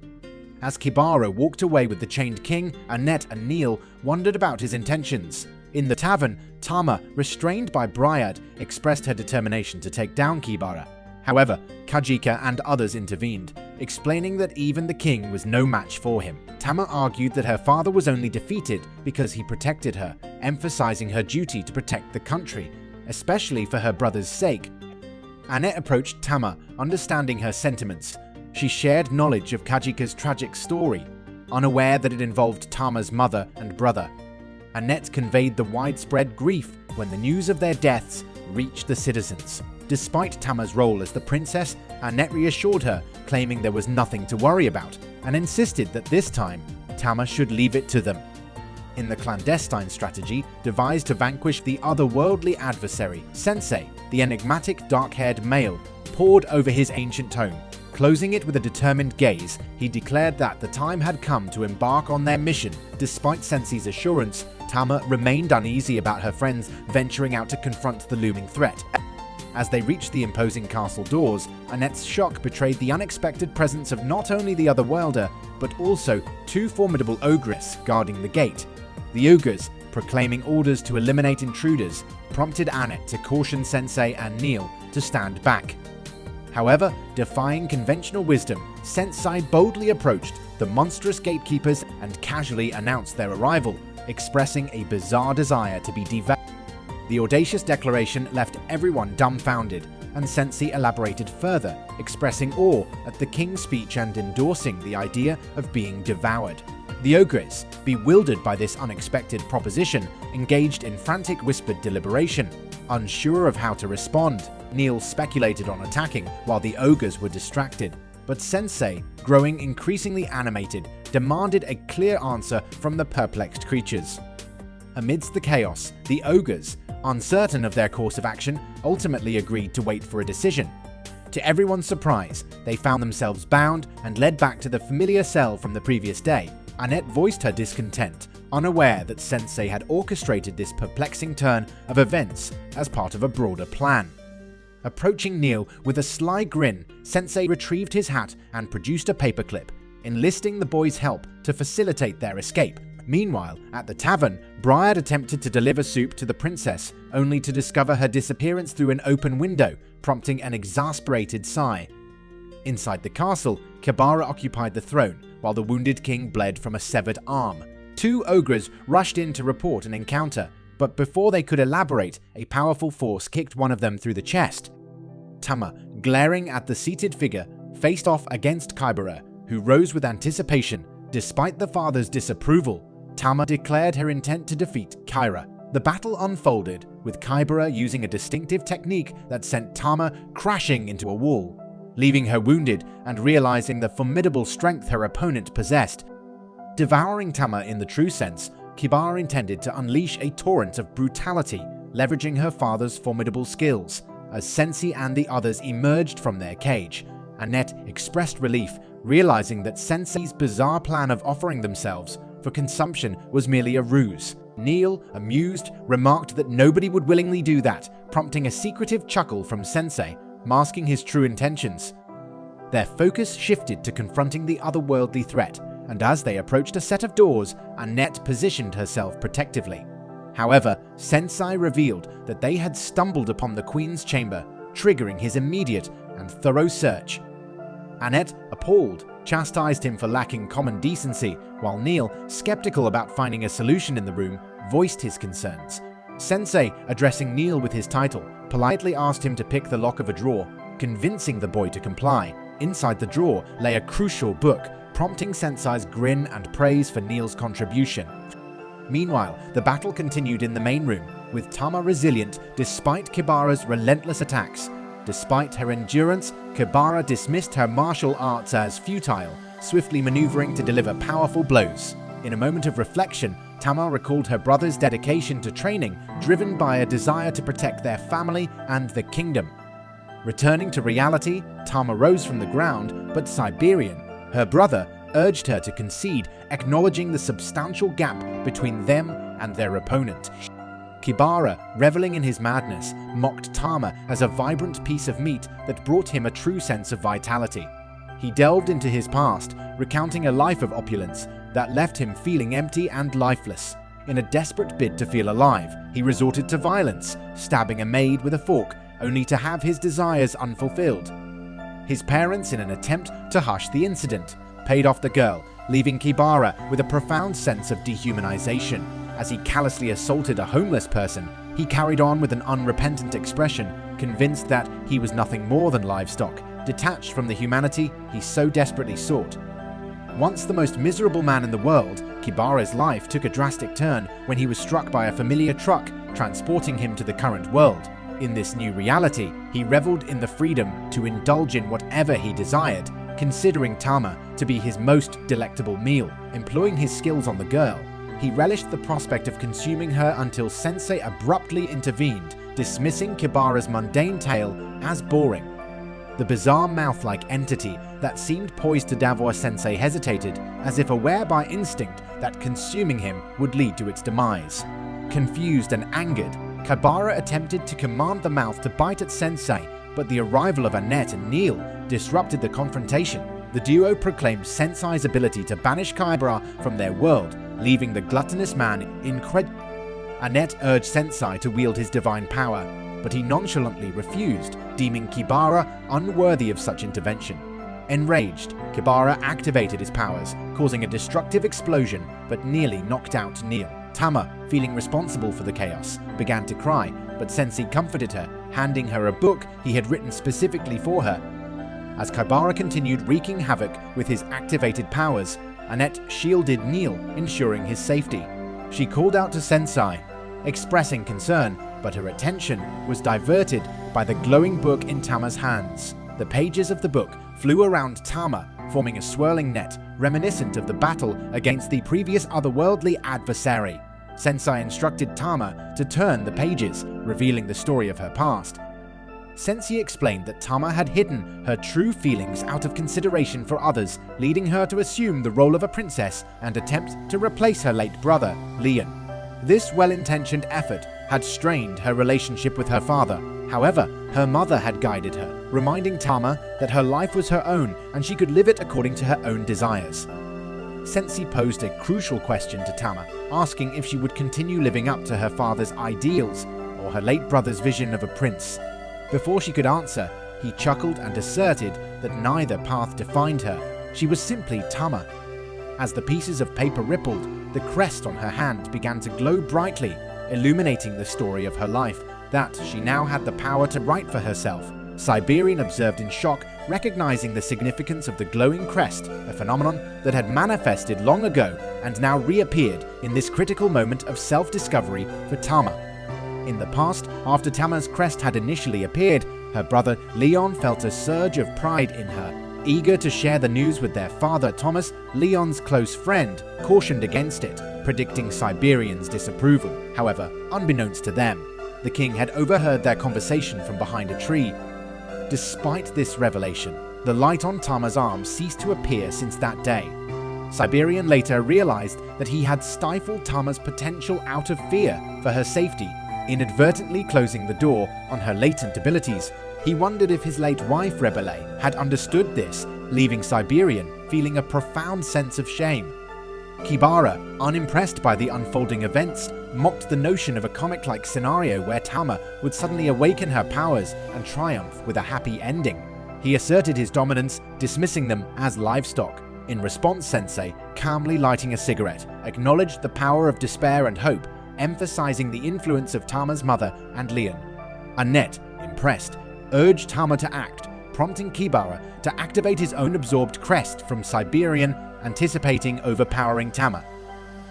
As Kibara walked away with the chained king, Annette and Neil wondered about his intentions. In the tavern, Tama, restrained by Briard, expressed her determination to take down Kibara. However, Kajika and others intervened, explaining that even the king was no match for him. Tama argued that her father was only defeated because he protected her, emphasizing her duty to protect the country, especially for her brother's sake. Annette approached Tama, understanding her sentiments. She shared knowledge of Kajika's tragic story, unaware that it involved Tama's mother and brother. Annette conveyed the widespread grief when the news of their deaths reached the citizens. Despite Tama's role as the princess, Annette reassured her, claiming there was nothing to worry about, and insisted that this time, Tama should leave it to them. In the clandestine strategy devised to vanquish the otherworldly adversary, Sensei, the enigmatic dark-haired male, pored over his ancient tome. Closing it with a determined gaze, he declared that the time had come to embark on their mission. Despite Sensei's assurance, Tama remained uneasy about her friends venturing out to confront the looming threat. As they reached the imposing castle doors, Annette's shock betrayed the unexpected presence of not only the Otherworlder, but also two formidable ogres guarding the gate. The ogres, proclaiming orders to eliminate intruders, prompted Annette to caution Sensei and Neil to stand back. However, defying conventional wisdom, Sensei boldly approached the monstrous gatekeepers and casually announced their arrival, expressing a bizarre desire to be devoured. The audacious declaration left everyone dumbfounded, and Sensei elaborated further, expressing awe at the king's speech and endorsing the idea of being devoured. The ogres, bewildered by this unexpected proposition, engaged in frantic whispered deliberation. Unsure of how to respond, Neil speculated on attacking while the ogres were distracted, but Sensei, growing increasingly animated, demanded a clear answer from the perplexed creatures. Amidst the chaos, the ogres, uncertain of their course of action, ultimately agreed to wait for a decision. To everyone's surprise, they found themselves bound and led back to the familiar cell from the previous day. Annette voiced her discontent, unaware that Sensei had orchestrated this perplexing turn of events as part of a broader plan. Approaching Neil with a sly grin, Sensei retrieved his hat and produced a paperclip, enlisting the boys' help to facilitate their escape. Meanwhile, at the tavern, Briard attempted to deliver soup to the princess, only to discover her disappearance through an open window, prompting an exasperated sigh. Inside the castle, Kibara occupied the throne, while the wounded king bled from a severed arm. Two ogres rushed in to report an encounter, but before they could elaborate, a powerful force kicked one of them through the chest. Tama, glaring at the seated figure, faced off against Kybara, who rose with anticipation. Despite the father's disapproval, Tama declared her intent to defeat Kyra. The battle unfolded, with Kybara using a distinctive technique that sent Tama crashing into a wall, leaving her wounded and realizing the formidable strength her opponent possessed. Devouring Tama in the true sense, Kybara intended to unleash a torrent of brutality, leveraging her father's formidable skills. As Sensei and the others emerged from their cage, Annette expressed relief, realizing that Sensei's bizarre plan of offering themselves for consumption was merely a ruse. Neil, amused, remarked that nobody would willingly do that, prompting a secretive chuckle from Sensei, masking his true intentions. Their focus shifted to confronting the otherworldly threat, and as they approached a set of doors, Annette positioned herself protectively. However, Sensei revealed that they had stumbled upon the Queen's chamber, triggering his immediate and thorough search. Annette, appalled, chastised him for lacking common decency, while Neil, skeptical about finding a solution in the room, voiced his concerns. Sensei, addressing Neil with his title, politely asked him to pick the lock of a drawer, convincing the boy to comply. Inside the drawer lay a crucial book, prompting Sensei's grin and praise for Neil's contribution. Meanwhile, the battle continued in the main room, with Tama resilient despite Kybara's relentless attacks. Despite her endurance, Kybara dismissed her martial arts as futile, swiftly maneuvering to deliver powerful blows. In a moment of reflection, Tama recalled her brother's dedication to training, driven by a desire to protect their family and the kingdom. Returning to reality, Tama rose from the ground, but Siberian, her brother, urged her to concede, acknowledging the substantial gap between them and their opponent. Kybara, reveling in his madness, mocked Tama as a vibrant piece of meat that brought him a true sense of vitality. He delved into his past, recounting a life of opulence that left him feeling empty and lifeless. In a desperate bid to feel alive, he resorted to violence, stabbing a maid with a fork, only to have his desires unfulfilled. His parents, in an attempt to hush the incident, paid off the girl, leaving Kybara with a profound sense of dehumanization. As he callously assaulted a homeless person, he carried on with an unrepentant expression, convinced that he was nothing more than livestock, detached from the humanity he so desperately sought. Once the most miserable man in the world, Kybara's life took a drastic turn when he was struck by a familiar truck, transporting him to the current world. In this new reality, he reveled in the freedom to indulge in whatever he desired, considering Tama to be his most delectable meal. Employing his skills on the girl, he relished the prospect of consuming her until Sensei abruptly intervened, dismissing Kybara's mundane tale as boring. The bizarre mouth-like entity that seemed poised to devour Sensei hesitated, as if aware by instinct that consuming him would lead to its demise. Confused and angered, Kybara attempted to command the mouth to bite at Sensei, but the arrival of Annette and Neil disrupted the confrontation. The duo proclaimed Sensei's ability to banish Kybara from their world, leaving the gluttonous man incredulous. Annette urged Sensei to wield his divine power, but he nonchalantly refused, deeming Kybara unworthy of such intervention. Enraged, Kybara activated his powers, causing a destructive explosion that nearly knocked out Neil. Tama, feeling responsible for the chaos, began to cry, but Sensei comforted her, handing her a book he had written specifically for her. As Kybara continued wreaking havoc with his activated powers, Annette shielded Neil, ensuring his safety. She called out to Sensei, expressing concern, but her attention was diverted by the glowing book in Tama's hands. The pages of the book flew around Tama, forming a swirling net reminiscent of the battle against the previous otherworldly adversary. Sensei instructed Tama to turn the pages, revealing the story of her past. Sensei explained that Tama had hidden her true feelings out of consideration for others, leading her to assume the role of a princess and attempt to replace her late brother, Leon. This well-intentioned effort had strained her relationship with her father. However, her mother had guided her, reminding Tama that her life was her own and she could live it according to her own desires. Sensei posed a crucial question to Tama, asking if she would continue living up to her father's ideals or her late brother's vision of a prince. Before she could answer, he chuckled and asserted that neither path defined her. She was simply Tama. As the pieces of paper rippled, the crest on her hand began to glow brightly, illuminating the story of her life, that she now had the power to write for herself. Siberian observed in shock, recognizing the significance of the glowing crest, a phenomenon that had manifested long ago and now reappeared in this critical moment of self-discovery for Tama. In the past, after Tama's crest had initially appeared, her brother Leon felt a surge of pride in her. Eager to share the news with their father Thomas, Leon's close friend cautioned against it, predicting Siberian's disapproval. However, unbeknownst to them, the king had overheard their conversation from behind a tree. Despite this revelation, the light on Tama's arm ceased to appear since that day. Siberian later realized that he had stifled Tama's potential out of fear for her safety, inadvertently closing the door on her latent abilities. He wondered if his late wife Rebele had understood this, leaving Siberian feeling a profound sense of shame. Kibara, unimpressed by the unfolding events, mocked the notion of a comic-like scenario where Tama would suddenly awaken her powers and triumph with a happy ending. He asserted his dominance, dismissing them as livestock. In response, Sensei, calmly lighting a cigarette, acknowledged the power of despair and hope, emphasizing the influence of Tama's mother and Leon. Annette, impressed, urged Tama to act, prompting Kibara to activate his own absorbed crest from Siberian, anticipating overpowering Tama.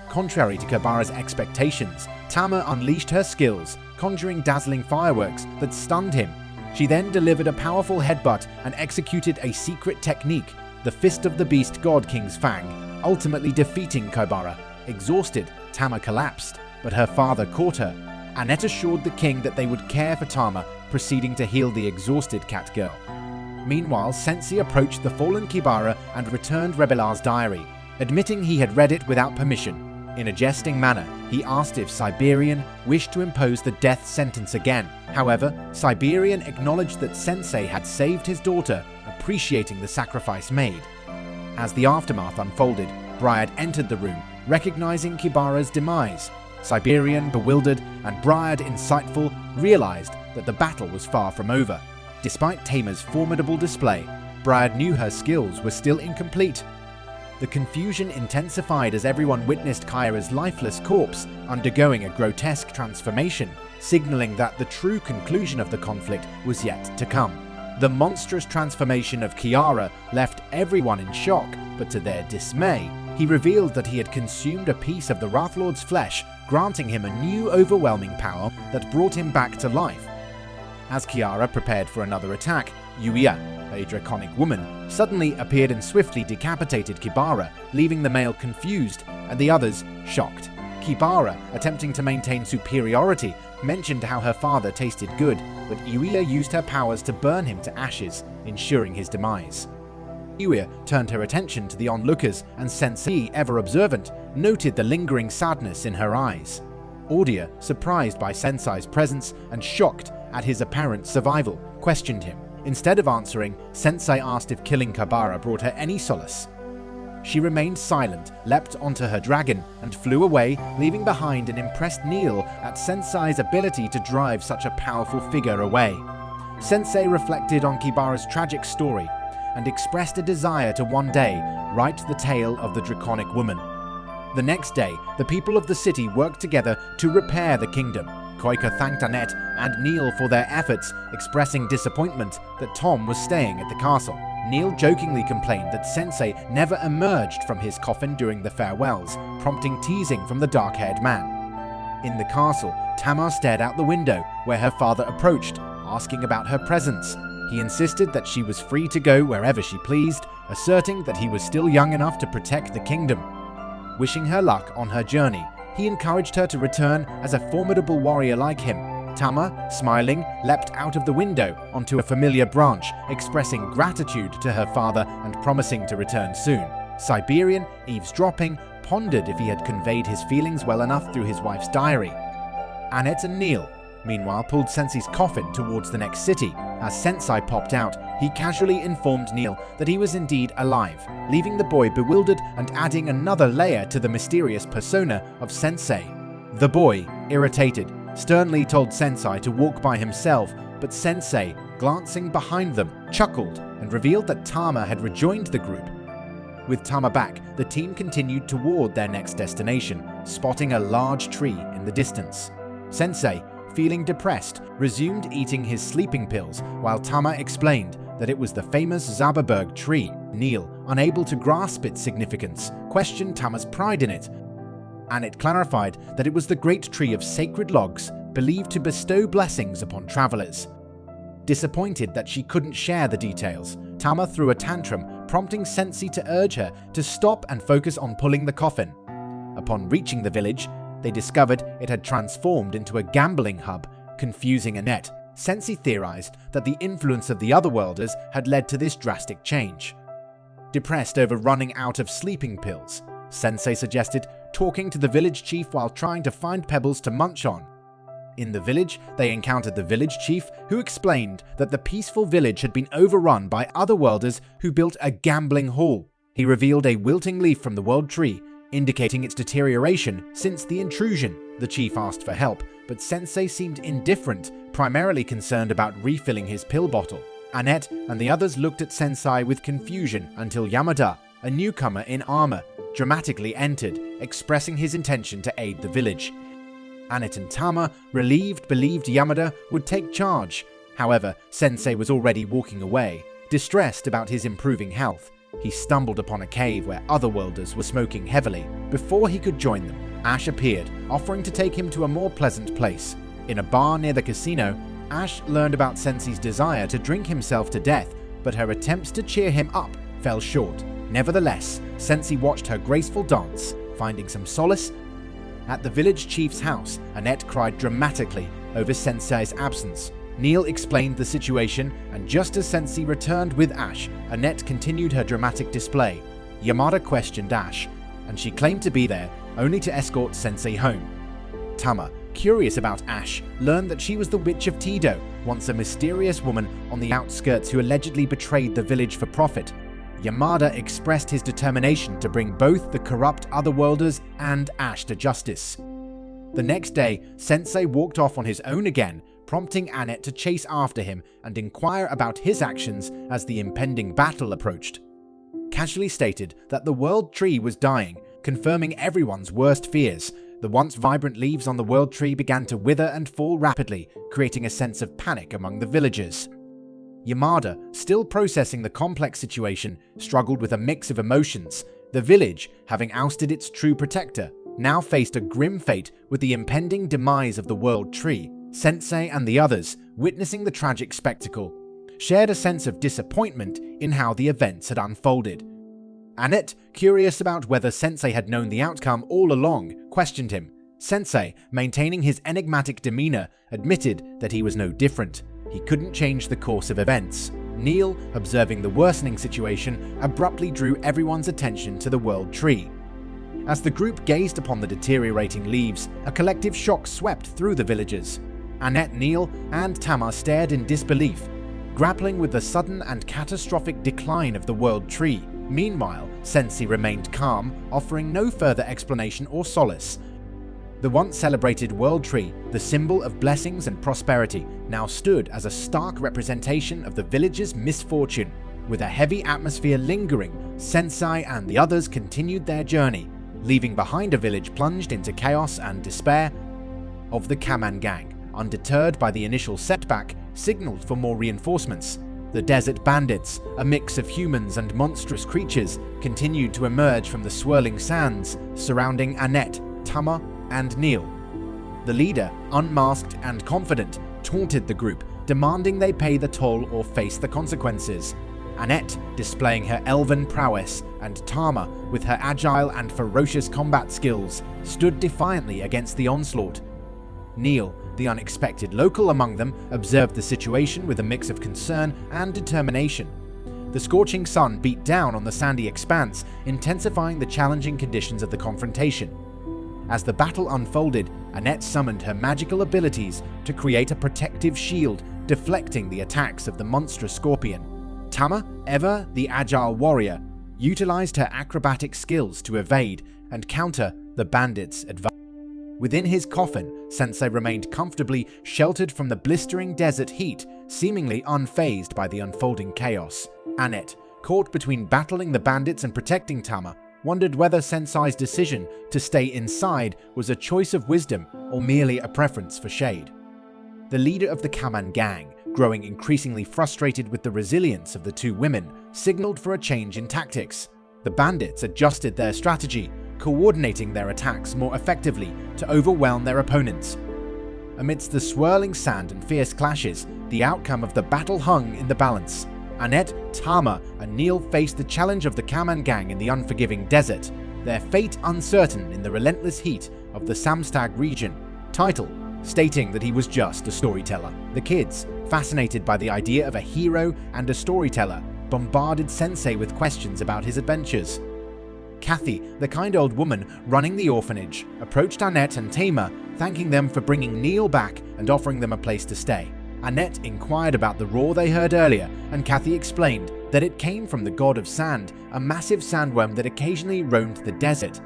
Contrary to Kibara's expectations, Tama unleashed her skills, conjuring dazzling fireworks that stunned him. She then delivered a powerful headbutt and executed a secret technique, the Fist of the Beast God King's Fang, ultimately defeating Kibara. Exhausted, Tama collapsed, but her father caught her. Annette assured the king that they would care for Tama, proceeding to heal the exhausted cat girl. Meanwhile, Sensei approached the fallen Kibara and returned Rebela's diary, admitting he had read it without permission. In a jesting manner, he asked if Siberian wished to impose the death sentence again. However, Siberian acknowledged that Sensei had saved his daughter, appreciating the sacrifice made. As the aftermath unfolded, Bryad entered the room, recognizing Kibara's demise. Siberian, bewildered, and Bryad, insightful, realized that the battle was far from over. Despite Tama's formidable display, Bryad knew her skills were still incomplete. The confusion intensified as everyone witnessed Kyra's lifeless corpse undergoing a grotesque transformation, signaling that the true conclusion of the conflict was yet to come. The monstrous transformation of Kiara left everyone in shock, but to their dismay, he revealed that he had consumed a piece of the Wrathlord's flesh, granting him a new overwhelming power that brought him back to life. As Kiara prepared for another attack, Yuya, a draconic woman, suddenly appeared and swiftly decapitated Kibara, leaving the male confused and the others shocked. Kibara, attempting to maintain superiority, mentioned how her father tasted good, but Yuya used her powers to burn him to ashes, ensuring his demise. Yuya turned her attention to the onlookers, and Sensei, ever observant, noted the lingering sadness in her eyes. Audia, surprised by Sensei's presence and shocked at his apparent survival, questioned him. Instead of answering, Sensei asked if killing Kibara brought her any solace. She remained silent, leapt onto her dragon, and flew away, leaving behind an impressed Neil at Sensei's ability to drive such a powerful figure away. Sensei reflected on Kibara's tragic story and expressed a desire to one day write the tale of the draconic woman. The next day, the people of the city worked together to repair the kingdom. Koika thanked Annette and Neil for their efforts, expressing disappointment that Tom was staying at the castle. Neil jokingly complained that Sensei never emerged from his coffin during the farewells, prompting teasing from the dark-haired man. In the castle, Tama stared out the window, where her father approached, asking about her presence. He insisted that she was free to go wherever she pleased, asserting that he was still young enough to protect the kingdom. Wishing her luck on her journey, he encouraged her to return as a formidable warrior like him. Tama, smiling, leapt out of the window onto a familiar branch, expressing gratitude to her father and promising to return soon. Siberian, eavesdropping, pondered if he had conveyed his feelings well enough through his wife's diary. Annette and Neil, meanwhile, pulled Sensei's coffin towards the next city. As Sensei popped out, he casually informed Neil that he was indeed alive, leaving the boy bewildered and adding another layer to the mysterious persona of Sensei. The boy, irritated, sternly told Sensei to walk by himself, but Sensei, glancing behind them, chuckled and revealed that Tama had rejoined the group. With Tama back, the team continued toward their next destination, spotting a large tree in the distance. Sensei, feeling depressed, resumed eating his sleeping pills while Tama explained that it was the famous Zaberberg tree. Neil, unable to grasp its significance, questioned Tama's pride in it. Annette clarified that it was the great tree of sacred logs believed to bestow blessings upon travelers. Disappointed that she couldn't share the details, Tama threw a tantrum, prompting Sensei to urge her to stop and focus on pulling the coffin. Upon reaching the village, they discovered it had transformed into a gambling hub, confusing Annette. Sensei theorized that the influence of the Otherworlders had led to this drastic change. Depressed over running out of sleeping pills, Sensei suggested talking to the village chief while trying to find pebbles to munch on. In the village, they encountered the village chief, who explained that the peaceful village had been overrun by Otherworlders who built a gambling hall. He revealed a wilting leaf from the world tree, indicating its deterioration since the intrusion. The chief asked for help, but Sensei seemed indifferent, primarily concerned about refilling his pill bottle. Annette and the others looked at Sensei with confusion until Yamada, a newcomer in armor, dramatically entered, expressing his intention to aid the village. Annette and Tama, relieved, believed Yamada would take charge. However, Sensei was already walking away, distressed about his improving health. He stumbled upon a cave where Otherworlders were smoking heavily. Before he could join them, Ash appeared, offering to take him to a more pleasant place. In a bar near the casino, Ash learned about Sensei's desire to drink himself to death, but her attempts to cheer him up fell short. Nevertheless, Sensei watched her graceful dance, finding some solace. At the village chief's house, Annette cried dramatically over Sensei's absence. Neil explained the situation, and just as Sensei returned with Ash, Annette continued her dramatic display. Yamada questioned Ash, and she claimed to be there only to escort Sensei home. Tama, curious about Ash, learned that she was the Witch of Tido, once a mysterious woman on the outskirts who allegedly betrayed the village for profit. Yamada expressed his determination to bring both the corrupt Otherworlders and Ash to justice. The next day, Sensei walked off on his own again, prompting Annette to chase after him and inquire about his actions as the impending battle approached. Casually stated that the world tree was dying, confirming everyone's worst fears. The once vibrant leaves on the world tree began to wither and fall rapidly, creating a sense of panic among the villagers. Yamada, still processing the complex situation, struggled with a mix of emotions. The village, having ousted its true protector, now faced a grim fate with the impending demise of the world tree. Sensei and the others, witnessing the tragic spectacle, shared a sense of disappointment in how the events had unfolded. Annette, curious about whether Sensei had known the outcome all along, questioned him. Sensei, maintaining his enigmatic demeanor, admitted that he was no different. He couldn't change the course of events. Neil, observing the worsening situation, abruptly drew everyone's attention to the world tree. As the group gazed upon the deteriorating leaves, a collective shock swept through the villagers. Annette, Neil, and Tama stared in disbelief, grappling with the sudden and catastrophic decline of the world tree. Meanwhile, Sensei remained calm, offering no further explanation or solace. The once celebrated world tree, the symbol of blessings and prosperity, now stood as a stark representation of the village's misfortune. With a heavy atmosphere lingering, Sensei and the others continued their journey, leaving behind a village plunged into chaos and despair. Of the Kaman gang, undeterred by the initial setback, signaled for more reinforcements. The desert bandits, a mix of humans and monstrous creatures, continued to emerge from the swirling sands surrounding Annette, Tama, and Neil. The leader, unmasked and confident, taunted the group, demanding they pay the toll or face the consequences. Annette, displaying her elven prowess, and Tama, with her agile and ferocious combat skills, stood defiantly against the onslaught. Neil, the unexpected local among them, observed the situation with a mix of concern and determination. The scorching sun beat down on the sandy expanse, intensifying the challenging conditions of the confrontation. As the battle unfolded, Annette summoned her magical abilities to create a protective shield, deflecting the attacks of the monstrous scorpion. Tama, ever the agile warrior, utilized her acrobatic skills to evade and counter the bandits' advance. Within his coffin, Sensei remained comfortably sheltered from the blistering desert heat, seemingly unfazed by the unfolding chaos. Annette, caught between battling the bandits and protecting Tama, wondered whether Sensei's decision to stay inside was a choice of wisdom or merely a preference for shade. The leader of the Kamen gang, growing increasingly frustrated with the resilience of the two women, signaled for a change in tactics. The bandits adjusted their strategy, coordinating their attacks more effectively to overwhelm their opponents. Amidst the swirling sand and fierce clashes, the outcome of the battle hung in the balance. Annette, Tama, and Neil faced the challenge of the Kamen gang in the unforgiving desert, their fate uncertain in the relentless heat of the Samstag region. Title, stating that he was just a storyteller. The kids, fascinated by the idea of a hero and a storyteller, bombarded Sensei with questions about his adventures. Kathy, the kind old woman running the orphanage, approached Annette and Tama, thanking them for bringing Neil back and offering them a place to stay. Annette inquired about the roar they heard earlier, and Kathy explained that it came from the god of sand, a massive sandworm that occasionally roamed the desert.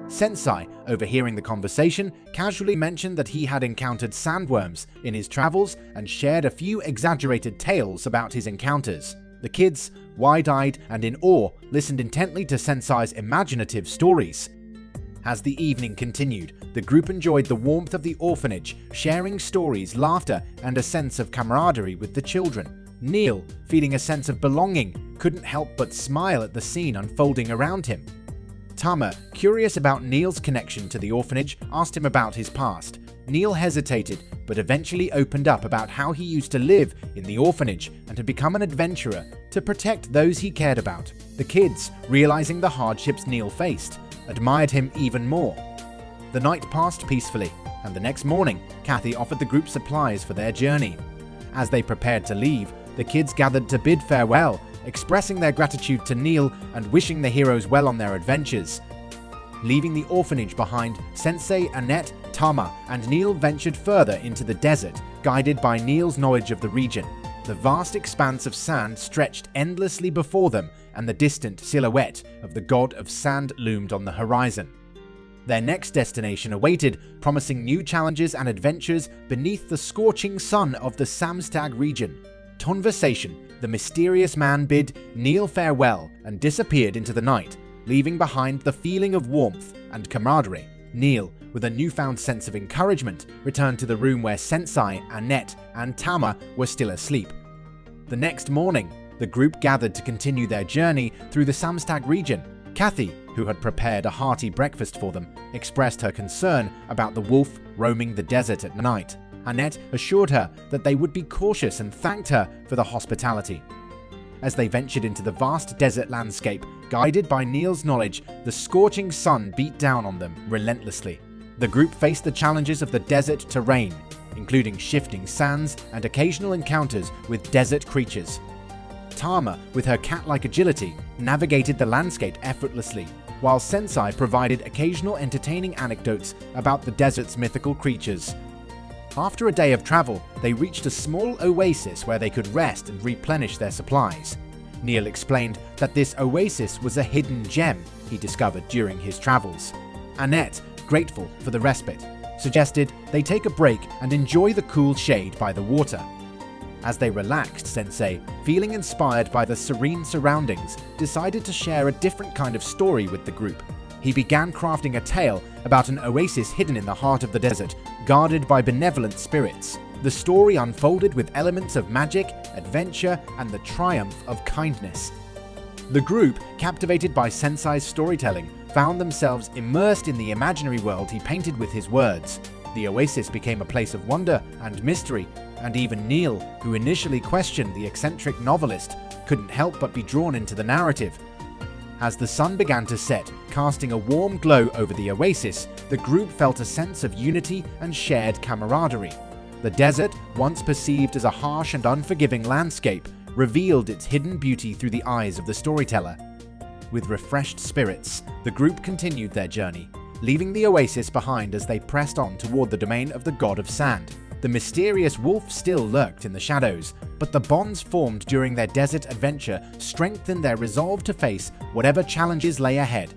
Sensei, overhearing the conversation, casually mentioned that he had encountered sandworms in his travels and shared a few exaggerated tales about his encounters. The kids, wide-eyed and in awe, listened intently to Sensei's imaginative stories. As the evening continued, the group enjoyed the warmth of the orphanage, sharing stories, laughter, and a sense of camaraderie with the children. Neil, feeling a sense of belonging, couldn't help but smile at the scene unfolding around him. Tama, curious about Neil's connection to the orphanage, asked him about his past. Neil hesitated, but eventually opened up about how he used to live in the orphanage and had become an adventurer to protect those he cared about. The kids, realizing the hardships Neil faced, admired him even more. The night passed peacefully, and the next morning, Kathy offered the group supplies for their journey. As they prepared to leave, the kids gathered to bid farewell, expressing their gratitude to Neil and wishing the heroes well on their adventures. Leaving the orphanage behind, Sensei, Annette, Tama, and Neil ventured further into the desert, guided by Neil's knowledge of the region. The vast expanse of sand stretched endlessly before them, and the distant silhouette of the god of sand loomed on the horizon. Their next destination awaited, promising new challenges and adventures beneath the scorching sun of the Samstag region. Conversation, the mysterious man bid Neil farewell and disappeared into the night, leaving behind the feeling of warmth and camaraderie. Neil, with a newfound sense of encouragement, returned to the room where Sensei, Annette, and Tama were still asleep. The next morning, the group gathered to continue their journey through the Samstag region. Kathy, who had prepared a hearty breakfast for them, expressed her concern about the wolf roaming the desert at night. Annette assured her that they would be cautious and thanked her for the hospitality. As they ventured into the vast desert landscape, guided by Neil's knowledge, the scorching sun beat down on them relentlessly. The group faced the challenges of the desert terrain, including shifting sands and occasional encounters with desert creatures. Tama, with her cat-like agility, navigated the landscape effortlessly, while Sensei provided occasional entertaining anecdotes about the desert's mythical creatures. After a day of travel, they reached a small oasis where they could rest and replenish their supplies. Neil explained that this oasis was a hidden gem he discovered during his travels. Annette, grateful for the respite, suggested they take a break and enjoy the cool shade by the water. As they relaxed, Sensei, feeling inspired by the serene surroundings, decided to share a different kind of story with the group. He began crafting a tale about an oasis hidden in the heart of the desert, guarded by benevolent spirits. The story unfolded with elements of magic, adventure, and the triumph of kindness. The group, captivated by Sensei's storytelling, found themselves immersed in the imaginary world he painted with his words. The oasis became a place of wonder and mystery, and even Neil, who initially questioned the eccentric novelist, couldn't help but be drawn into the narrative. As the sun began to set, casting a warm glow over the oasis, the group felt a sense of unity and shared camaraderie. The desert, once perceived as a harsh and unforgiving landscape, revealed its hidden beauty through the eyes of the storyteller. With refreshed spirits, the group continued their journey, leaving the oasis behind as they pressed on toward the domain of the god of sand. The mysterious wolf still lurked in the shadows, but the bonds formed during their desert adventure strengthened their resolve to face whatever challenges lay ahead.